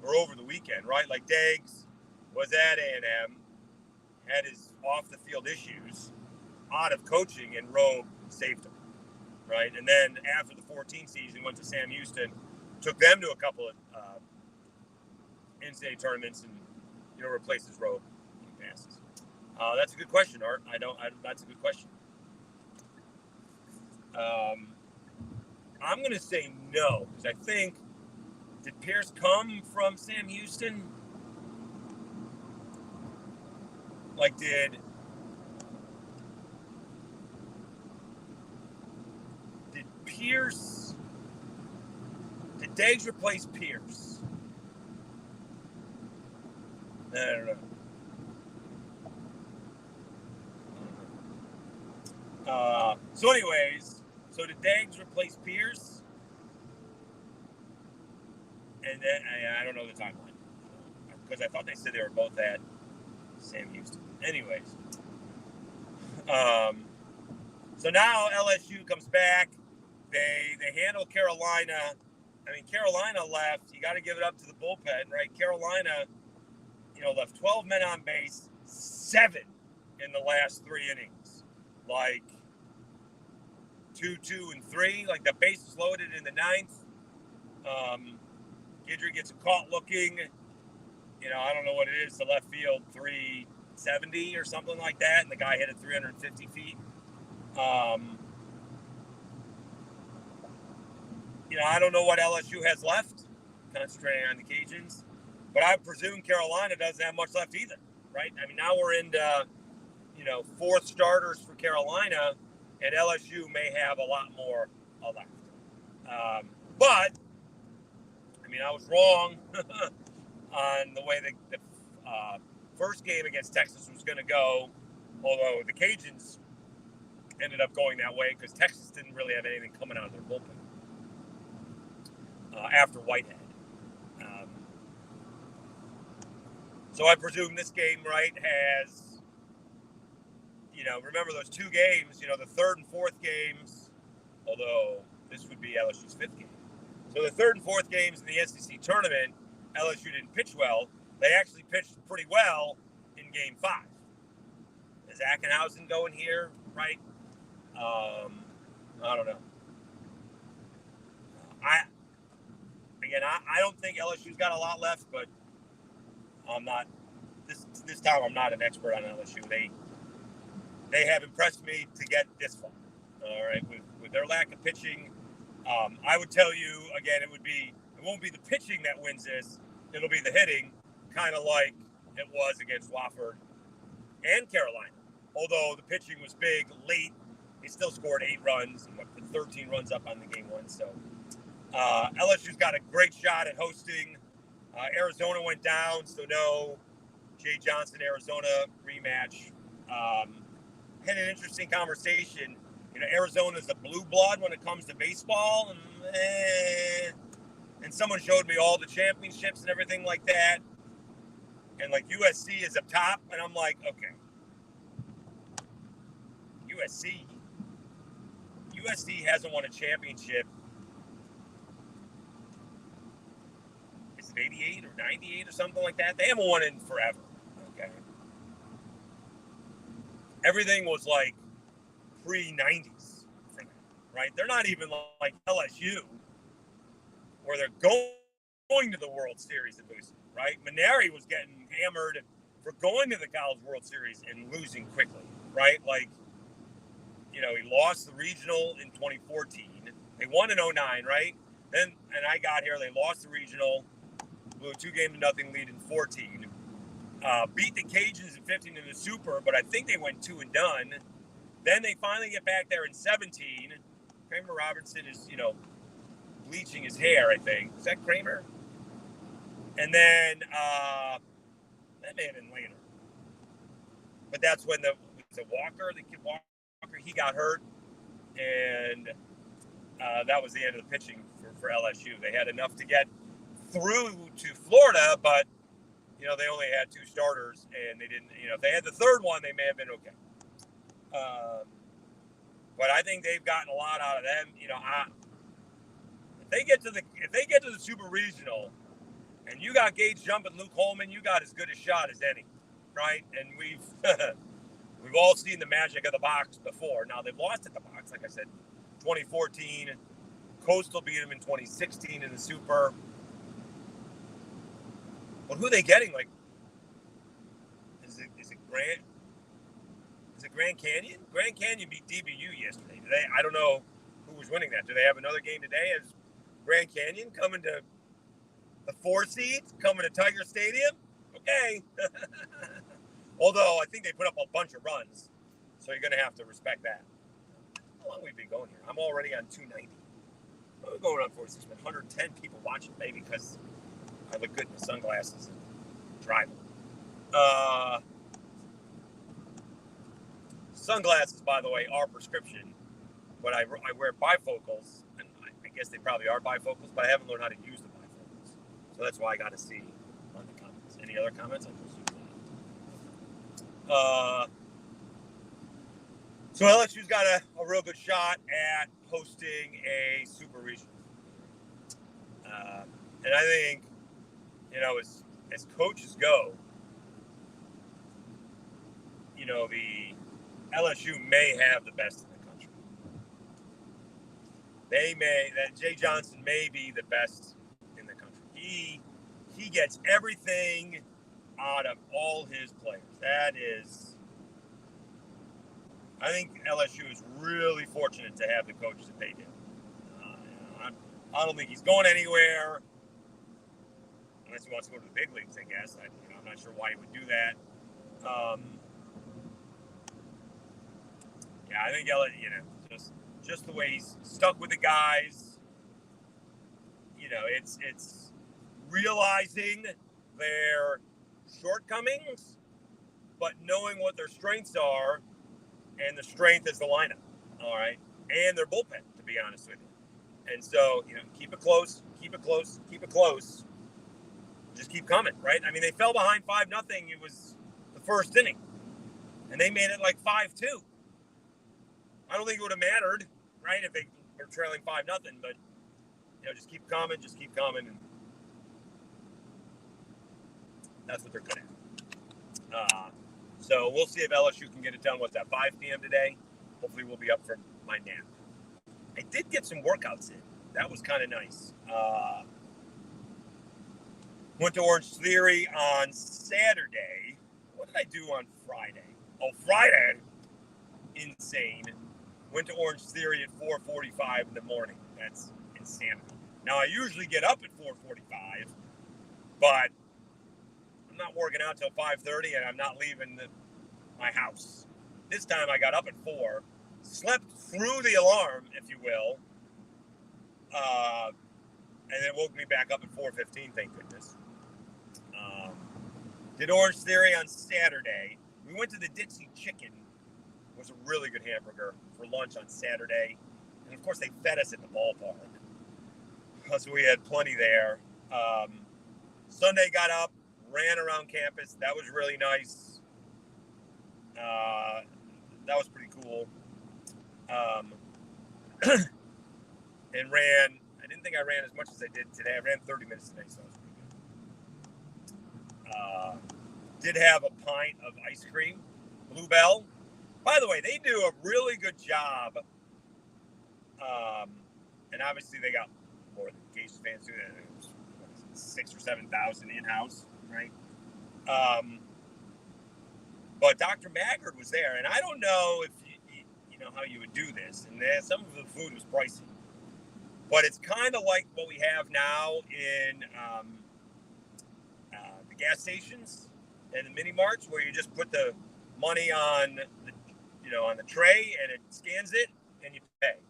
[SPEAKER 1] or over the weekend, right? Like Deggs was at A&M, had his off-the-field issues, out of coaching, and Rogue saved him, right? And then after the 14 season, went to Sam Houston, took them to a couple of NCAA tournaments, and replaces Rogue passes. That's a good question, Art. That's a good question. I'm going to say no, because I think, did Pierce come from Sam Houston? Like, did Deggs replace Pierce? I don't know. So anyways, did Deggs replace Pierce? And then, I don't know the timeline. Because I thought they said they were both at Sam Houston. Anyways. So now LSU comes back. They handle Carolina. I mean, Carolina left. You got to give it up to the bullpen, right? Carolina, left 12 men on base, 7 in the last 3 innings. Like 2, 2, and 3. Like the bases loaded in the 9th. Guidry gets a caught looking. I don't know what it is to left field, 370 or something like that, and the guy hit it 350 feet. I don't know what LSU has left, concentrating on the Cajuns, but I presume Carolina doesn't have much left either, right? I mean, now we're into, 4th starters for Carolina, and LSU may have a lot more left. But, I was wrong on the way the first game against Texas was going to go, although the Cajuns ended up going that way because Texas didn't really have anything coming out of their bullpen after Whitehead. So I presume this game, right, has, remember those 2 games, the 3rd and 4th games, although this would be LSU's 5th game. So the 3rd and 4th games in the SEC tournament, LSU didn't pitch well. They actually pitched pretty well in Game 5. Is Acadiana going here, right? I don't know. I don't think LSU's got a lot left, but I'm not. This time I'm not an expert on LSU. They have impressed me to get this far. All right, with their lack of pitching, I would tell you again, it won't be the pitching that wins this. It'll be the hitting, kind of like it was against Wofford and Carolina. Although the pitching was big late, they still scored 8 runs and put 13 runs up on the game 1. So LSU's got a great shot at hosting. Arizona went down, so no Jay Johnson, Arizona rematch. Had an interesting conversation. Arizona's a blue blood when it comes to baseball, and someone showed me all the championships and everything like that, and like USC is up top, and I'm like, okay, USC hasn't won a championship. Is it 88 or 98 or something like that? They haven't won it in forever. Okay. Everything was like pre-90s for them, right? They're not even like LSU, where they're going to the World Series and losing, right? Maneri was getting hammered for going to the College World Series and losing quickly, right? Like, he lost the regional in 2014. They won in 2009, right? Then, and I got here, they lost the regional, blew a 2-0 lead in 14. Beat the Cajuns in 15 in the Super, but I think they went 2 and done. Then they finally get back there in 17. Kramer Robertson is, bleaching his hair, I think. Is that Kramer? And then that may have been later. But that's when the kid Walker, he got hurt. And that was the end of the pitching for LSU. They had enough to get through to Florida, but they only had 2 starters, and they didn't. If they had the third one, they may have been okay. But I think they've gotten a lot out of them. If they get to the Super Regional, and you got Gage Jump and Luke Holman, you got as good a shot as any, right? And we've all seen the magic of the box before. Now they've lost at the box, like I said, 2014. Coastal beat them in 2016 in the Super. But who are they getting? Like, is it Grant? Is it Grand Canyon? Grand Canyon beat DBU yesterday. I don't know who was winning that. Do they have another game today? Is Grand Canyon coming to the 4 seeds, coming to Tiger Stadium? Okay. Although I think they put up a bunch of runs, so you're going to have to respect that. How long have we been going here? I'm already on 290. We're going on 46, 110 people watching, maybe because I look good in the sunglasses and driving. Sunglasses, by the way, are prescription, but I wear bifocals, and I guess they probably are bifocals, but I haven't learned how to use the bifocals. So that's why I got to see on the comments. Any other comments? So LSU's got a real good shot at hosting a Super Regional. And I think, as coaches go, the LSU may have the best in the country. Jay Johnson may be the best in the country. He gets everything out of all his players. I think LSU is really fortunate to have the coaches that they do. I don't think he's going anywhere unless he wants to go to the big leagues, I guess. I'm not sure why he would do that. I think just the way he's stuck with the guys. It's realizing their shortcomings, but knowing what their strengths are, and the strength is the lineup, all right, and their bullpen, to be honest with you. And so, keep it close, keep it close, keep it close. Just keep coming, right? I mean, they fell behind 5-0. It was the first inning, and they made it like 5-2. I don't think it would have mattered, right, if they were trailing 5-0. But just keep coming, and that's what they're good at. So we'll see if LSU can get it done. What's that, 5 p.m. today? Hopefully we'll be up for my nap. I did get some workouts in. That was kind of nice. Went to Orange Theory on Saturday. What did I do on Friday? Oh, Friday. Insane. Went to Orange Theory at 4:45 in the morning. That's insanity. Now, I usually get up at 4:45, but I'm not working out till 5:30, and I'm not leaving my house. This time I got up at 4, slept through the alarm, if you will, and then woke me back up at 4:15, thank goodness. Did Orange Theory on Saturday. We went to the Dixie Chicken. It was a really good hamburger for lunch on Saturday. And, of course, they fed us at the ballpark. So we had plenty there. Sunday got up, ran around campus. That was really nice. That was pretty cool. And ran, I didn't think I ran as much as I did today. I ran 30 minutes today, so that was pretty good. Did have a pint of ice cream, Bluebell. By the way, they do a really good job. And obviously they got more than Cajuns fans do that. It was 6,000 or 7,000 in-house, right? But Dr. Maggard was there, and I don't know if you know how you would do this. And some of the food was pricey, but it's kind of like what we have now in the gas stations and the mini marts, where you just put the money on the tray and it scans it and you pay.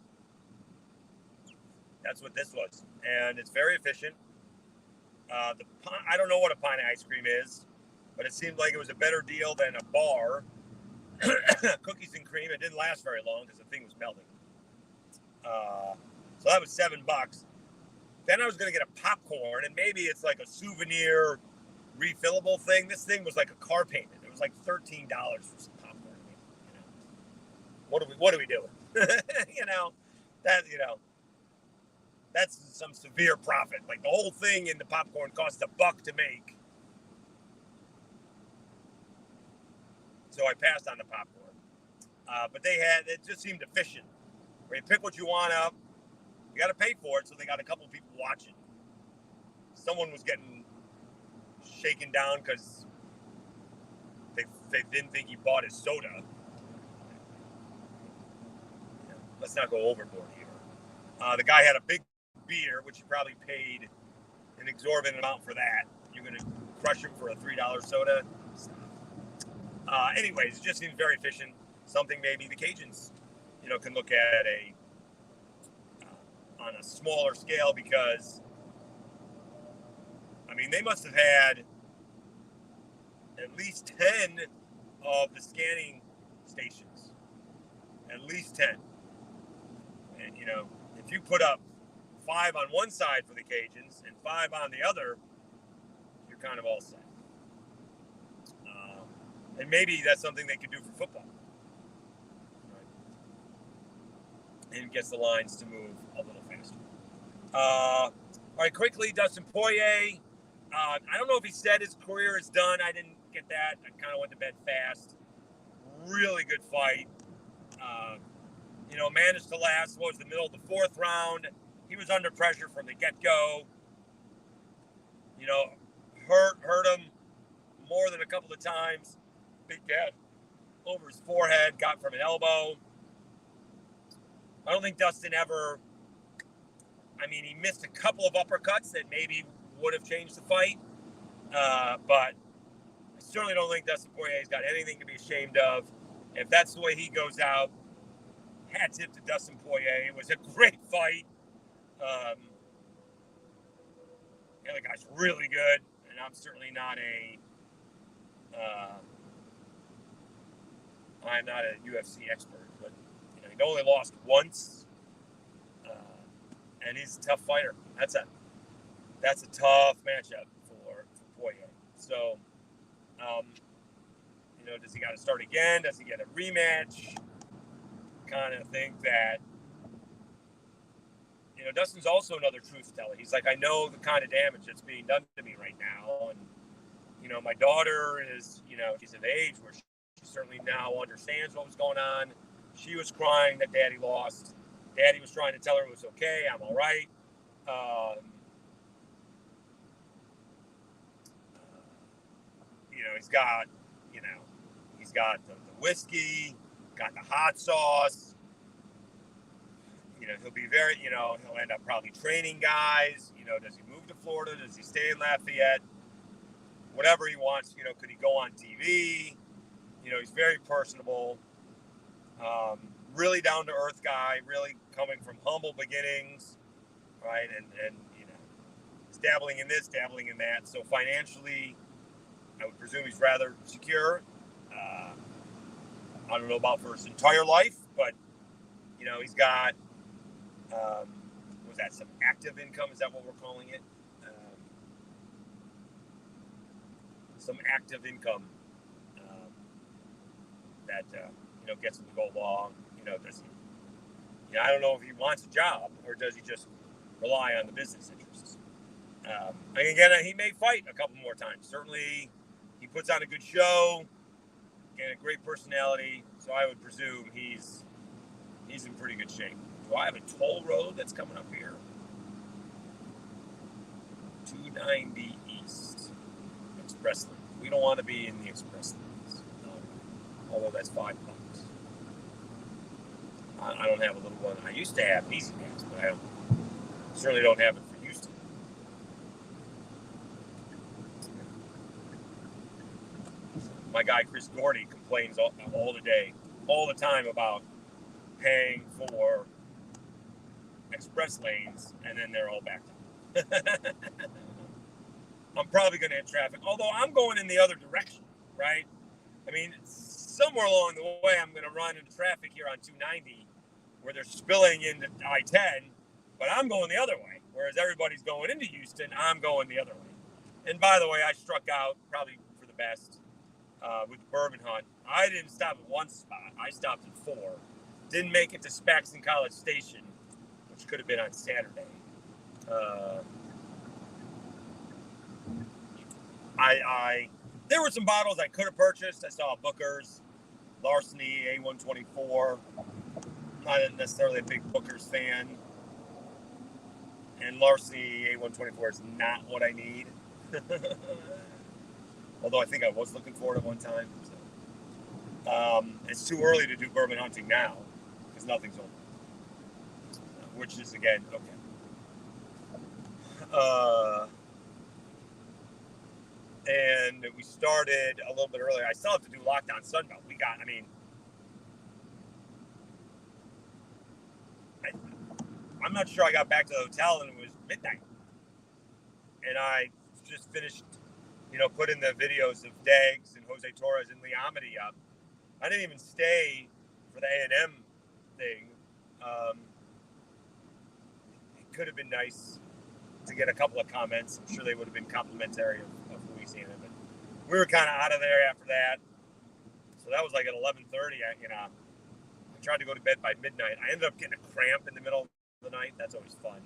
[SPEAKER 1] That's what this was, and it's very efficient. I don't know what a pint of ice cream is, but it seemed like it was a better deal than a bar. Cookies and cream. It didn't last very long because the thing was melting. So that was $7. Then I was going to get a popcorn, and maybe it's like a souvenir refillable thing. This thing was like a car payment. It was like $13 for some popcorn. What are we doing? That's some severe profit. Like the whole thing in the popcorn cost $1 to make. So I passed on the popcorn. But it just seemed efficient. Where you pick what you want up, you got to pay for it, so they got a couple people watching. Someone was getting shaken down because they didn't think he bought his soda. Let's not go overboard here. The guy had a big beer, which he probably paid an exorbitant amount for that. You're going to crush him for a $3 soda? Anyways, it just seems very efficient. Something maybe the Cajuns, can look at on a smaller scale, because, I mean, they must have had at least 10 of the scanning stations. At least 10. And, if you put up 5 on one side for the Cajuns and 5 on the other, you're kind of all set. And maybe that's something they could do for football. Right? And gets the lines to move a little faster. All right, quickly, Dustin Poirier. I don't know if he said his career is done. I didn't get that. I kind of went to bed fast. Really good fight. Managed to last, the middle of the 4th round. He was under pressure from the get-go. Hurt him more than a couple of times. Big cat over his forehead, got from an elbow. I don't think Dustin ever, he missed a couple of uppercuts that maybe would have changed the fight. But I certainly don't think Dustin Poirier's got anything to be ashamed of. If that's the way he goes out, hat tip to Dustin Poirier. It was a great fight. The other guy's really good, and I'm certainly not I'm not a UFC expert, but he only lost once, and he's a tough fighter. That's a tough matchup for Poirier. So, does he got to start again? Does he get a rematch? Kind of think that, Dustin's also another truth teller. He's like, I know the kind of damage that's being done to me right now. And, my daughter is, she's of age where she certainly now understands what was going on. She was crying that Daddy lost. Daddy was trying to tell her it was okay. I'm all right. He's got the whiskey, got the hot sauce. He'll be very, he'll end up probably training guys. Does he move to Florida? Does he stay in Lafayette? Whatever he wants, could he go on TV? He's very personable. Really down-to-earth guy, really coming from humble beginnings, right? And he's dabbling in this, dabbling in that. So financially, I would presume he's rather secure. I don't know about for his entire life, but, he's got, some active income? Is that what we're calling it? Some active income that, gets him to go long. Does he, I don't know if he wants a job or does he just rely on the business interests. Again, he may fight a couple more times. Certainly, he puts on a good show, and a great personality. So I would presume he's in pretty good shape. Do I have a toll road that's coming up here? 290 East. Express lane. We don't want to be in the express lanes. Although that's $5. I don't have a little one. I used to have Easy Pass, but I certainly don't have it for Houston. My guy Chris Gordy complains all the time about paying for express lanes, and then they're all backed up. I'm probably going to hit traffic, although I'm going in the other direction, right? Somewhere along the way, I'm going to run into traffic here on 290 where they're spilling into I-10, But I'm going the other way. Whereas everybody's going into Houston, I'm going the other way. And by the way, I struck out probably for the best with the bourbon hunt. I didn't stop at one spot. I stopped at 4. Didn't make it to Specs in College Station, which could have been on Saturday. There were some bottles I could have purchased. I saw Booker's, Larceny A124. Not necessarily a big Booker's fan. And Larceny A124 is not what I need. Although I think I was looking for it at one time. So. It's too early to do bourbon hunting now because nothing's open. Which is, again, okay. And we started a little bit earlier. I still have to do Lockdown Sunbelt. I'm not sure I got back to the hotel and it was midnight. And I just finished, putting the videos of Dags and Jose Torres and Leomedy up. I didn't even stay for the A&M thing. It could have been nice to get a couple of comments. I'm sure they would have been complimentary of Louisiana, but we were kind of out of there after that. So that was like at 11:30. I tried to go to bed by midnight. I ended up getting a cramp in the middle of the night. That's always fun.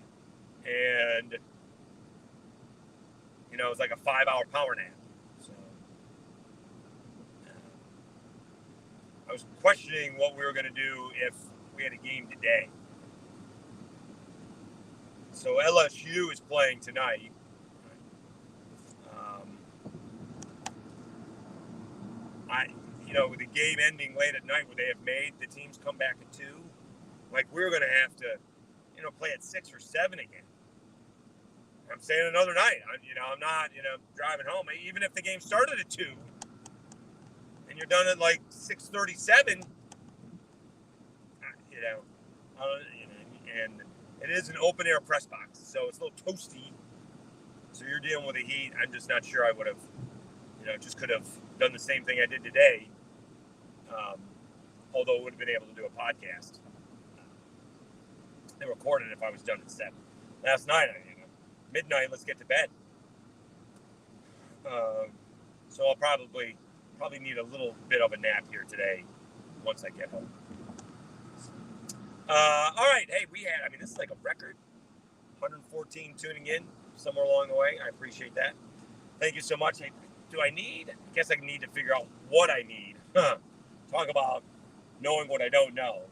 [SPEAKER 1] And it was like a 5-hour power nap. So I was questioning what we were going to do if we had a game today. So LSU is playing tonight. With the game ending late at night, would they have made the teams come back at 2? Like, we were going to have to, play at 6 or 7 again. I'm saying another night. I'm not, driving home. Even if the game started at 2 and you're done at like 6:37, and it is an open air press box, so it's a little toasty. So you're dealing with the heat. I'm just not sure I would have, just could have done the same thing I did today. Although I would have been able to do a podcast and record it if I was done at 7. Last night, midnight, let's get to bed. So I'll probably need a little bit of a nap here today once I get home. All right. Hey, this is like a record. 114 tuning in somewhere along the way. I appreciate that. Thank you so much. I guess I need to figure out what I need. Talk about knowing what I don't know.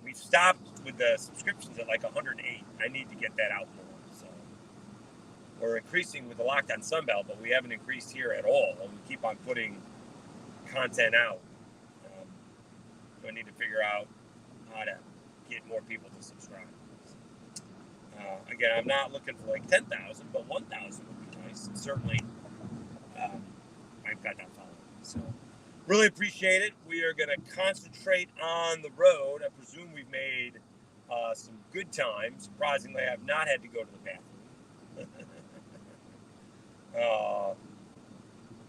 [SPEAKER 1] We've stopped with the subscriptions at like 108. I need to get that out more. So we're increasing with the Lockdown Sunbelt, but we haven't increased here at all. And we keep on putting content out. So I need to figure out how to get more people to subscribe. Again, I'm not looking for like 10,000, but 1,000 would be nice. And certainly, I've got that following. So really appreciate it. We are going to concentrate on the road. I presume we've made some good time. Surprisingly, I have not had to go to the bathroom.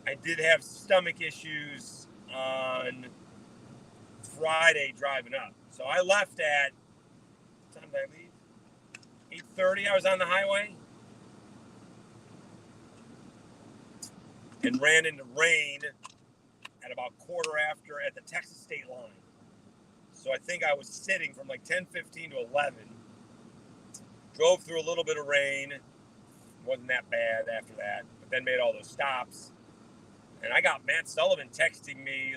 [SPEAKER 1] I did have stomach issues on Friday driving up. So I left at, what time did I leave? 8:30. I was on the highway and ran into rain at about quarter after at the Texas state line. So I think I was sitting from like 10:15 to 11. Drove through a little bit of rain. Wasn't that bad after that, but then made all those stops. And I got Matt Sullivan texting me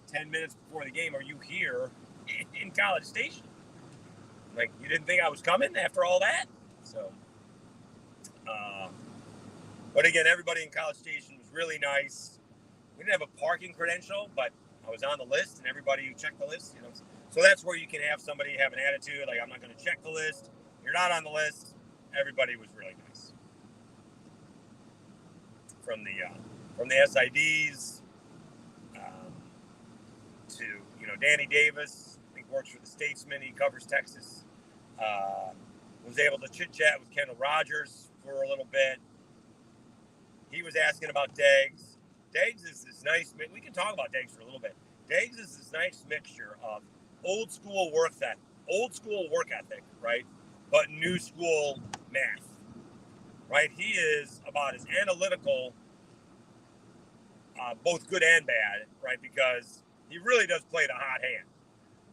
[SPEAKER 1] 10 minutes before the game, "Are you here in College Station?" Like, you didn't think I was coming after all that? So, but again, everybody in College Station was really nice. We didn't have a parking credential, but I was on the list, and everybody who checked the list, So that's where you can have somebody have an attitude, like, I'm not going to check the list. You're not on the list. Everybody was really nice. From the SIDs to, Danny Davis, I think works for the Statesman. He covers Texas. Was able to chit-chat with Kendall Rogers for a little bit. He was asking about Dags. Dags is this nice, we can talk about Dags for a little bit. Dags is this nice mixture of old school work ethic, right? but new school math, right? He is about as analytical, both good and bad, right? Because he really does play the hot hand,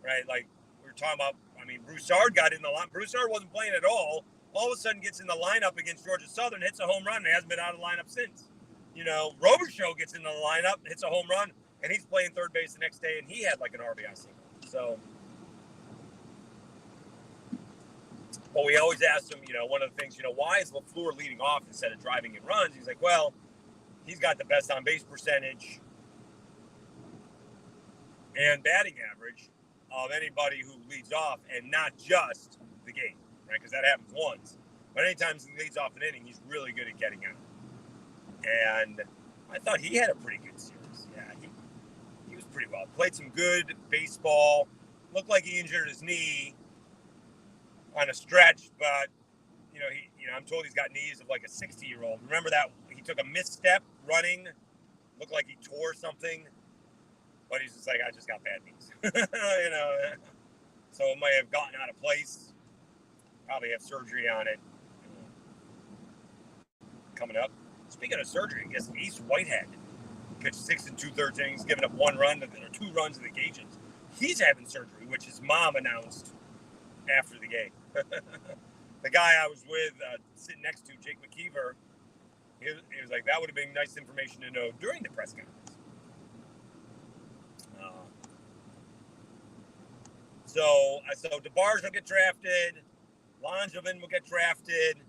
[SPEAKER 1] right? Like we were talking about, I mean, Broussard got in the line. Broussard wasn't playing at all. All of a sudden gets in the lineup against Georgia Southern, hits a home run, and hasn't been out of the lineup since. You know, Robichaux gets in the lineup, hits a home run, and he's playing third base the next day, and he had like an RBI single. So, but we always asked him, you know, one of the things, you know, why is LaFleur leading off instead of driving in runs? He's like, well, he's got the best on-base percentage and batting average of anybody who leads off, and not just the game, right? Because that happens once. But anytime he leads off an inning, he's really good at getting out. And I thought he had a pretty good series. Yeah, he was pretty well. Played some good baseball. Looked like he injured his knee on a stretch, but I'm told he's got knees of like a 60-year-old. Remember that he took a misstep running, looked like he tore something, but he's just like, I just got bad knees, So it might have gotten out of place. Probably have surgery on it coming up. Speaking of surgery, I guess Ace Whitehead pitched 6 2/3 innings, giving up 1 run or 2 runs to the Cajuns. He's having surgery, which his mom announced after the game. The guy I was with, sitting next to, Jake McKeever, he was like, that would have been nice information to know during the press conference. So DeBarge will get drafted. Langevin will get drafted.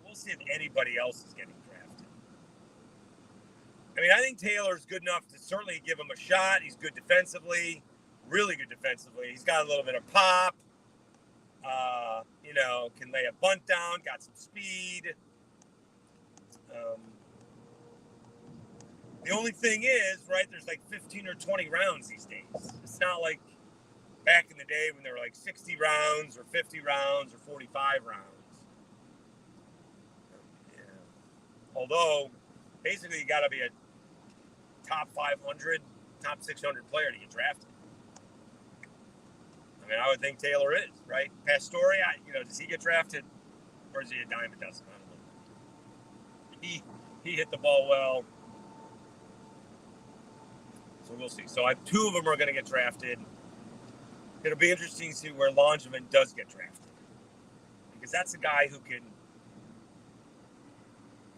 [SPEAKER 1] We'll see if anybody else is getting drafted. I mean, I think Taylor's good enough to certainly give him a shot. He's good defensively, really good defensively. He's got a little bit of pop. Can lay a bunt down, got some speed. The only thing is, right, there's like 15 or 20 rounds these days. It's not like back in the day when there were like 60 rounds or 50 rounds or 45 rounds. Yeah. Although, basically, you got to be a top 500, top 600 player to get drafted. I mean, I would think Taylor is, right? Pastore, does he get drafted? Or is he a dime a dozen? I don't know. He hit the ball well. So we'll see. So 2 of them are going to get drafted. It'll be interesting to see where Langevin does get drafted. Because that's a guy who can,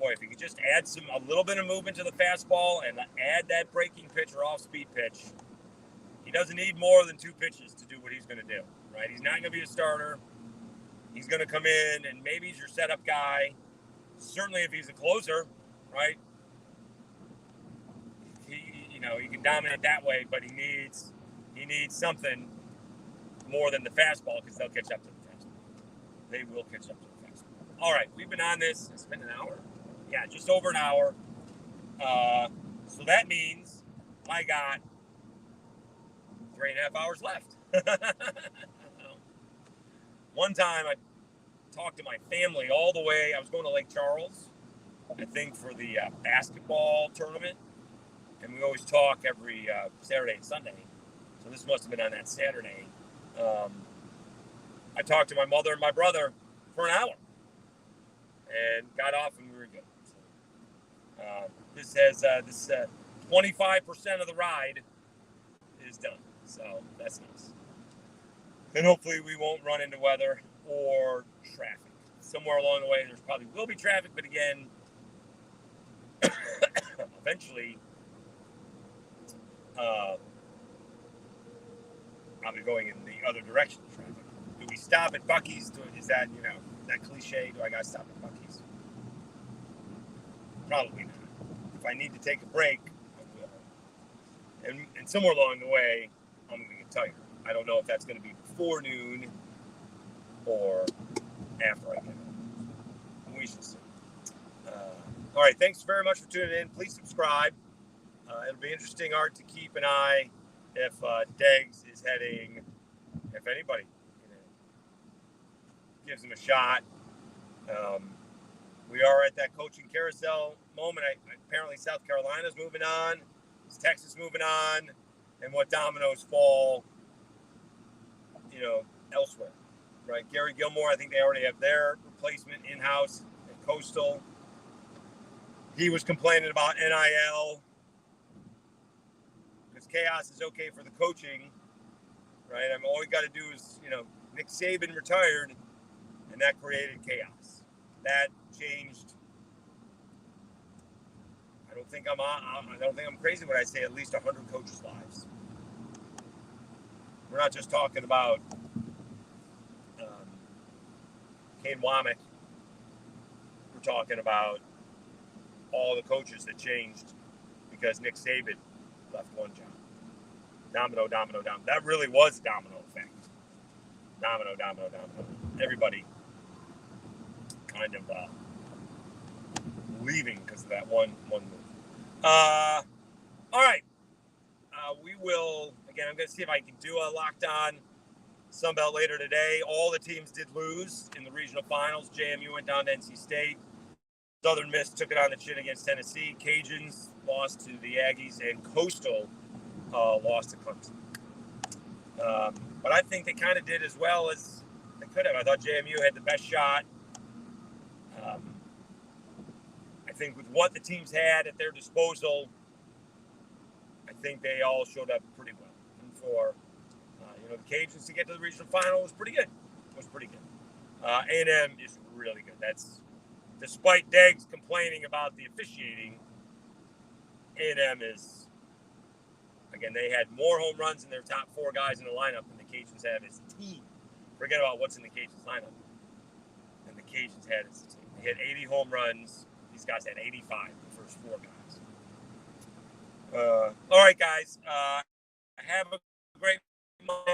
[SPEAKER 1] if he could just add a little bit of movement to the fastball and add that breaking pitch or off-speed pitch, he doesn't need more than 2 pitches to do what he's going to do, right? He's not going to be a starter. He's going to come in, and maybe he's your setup guy. Certainly if he's a closer, right? He can dominate that way, but he needs something more than the fastball, because they'll catch up to the fastball. They will catch up to the fastball. All right, we've been on this. It's been an hour. Yeah, just over an hour. So that means I got 3.5 hours left. One time I talked to my family all the way. I was going to Lake Charles, I think, for the basketball tournament. And we always talk every Saturday and Sunday. So this must have been on that Saturday. I talked to my mother and my brother for an hour and got off, and we were good. So, this has 25% of the ride is done. So that's nice. And hopefully we won't run into weather or traffic. Somewhere along the way, there's probably will be traffic, but again, eventually, I'll be going in the other direction of traffic. Do we stop at Buc-ee's? Is that, that cliche? Do I got to stop at Buc-ee's? Probably not. If I need to take a break, I will. And somewhere along the way, I'm going to get tired. I don't know if that's going to be before noon or after I get home. We shall see. All right, thanks very much for tuning in. Please subscribe. It'll be interesting, Art, to keep an eye if Deggs is heading, if anybody gives him a shot. We are at that coaching carousel moment. Apparently South Carolina's moving on. Is Texas moving on? And what dominoes fall, elsewhere, right? Gary Gilmore, I think they already have their replacement in-house at Coastal. He was complaining about NIL because chaos is okay for the coaching, right? I mean, all we got to do is, Nick Saban retired, and that created chaos. That changed. I don't think I'm crazy when I say at least 100 coaches' lives. We're not just talking about Kane Womack. We're talking about all the coaches that changed because Nick Saban left one job. Domino, domino, domino. That really was a domino effect. Domino, domino, domino. Everybody kind of leaving because of that one move. All right. We will, again, I'm going to see if I can do a Locked On Sunbelt later today. All the teams did lose in the regional finals. JMU went down to NC State. Southern Miss took it on the chin against Tennessee. Cajuns lost to the Aggies, and Coastal lost to Clemson. But I think they kind of did as well as they could have. I thought JMU had the best shot. I think with what the teams had at their disposal, I think they all showed up pretty well. And for the Cajuns to get to the regional final was pretty good. A&M is really good. That's despite Deggs complaining about the officiating. A&M is, again, they had more home runs in their top 4 guys in the lineup than the Cajuns have as a team. Forget about what's in the Cajuns lineup. And the Cajuns had as a team. They had 80 home runs. These guys had 85, the first 4 guys. All right, guys. Have a great month.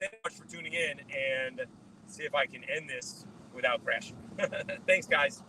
[SPEAKER 1] Thank you so much for tuning in, and see if I can end this without crashing. Thanks, guys.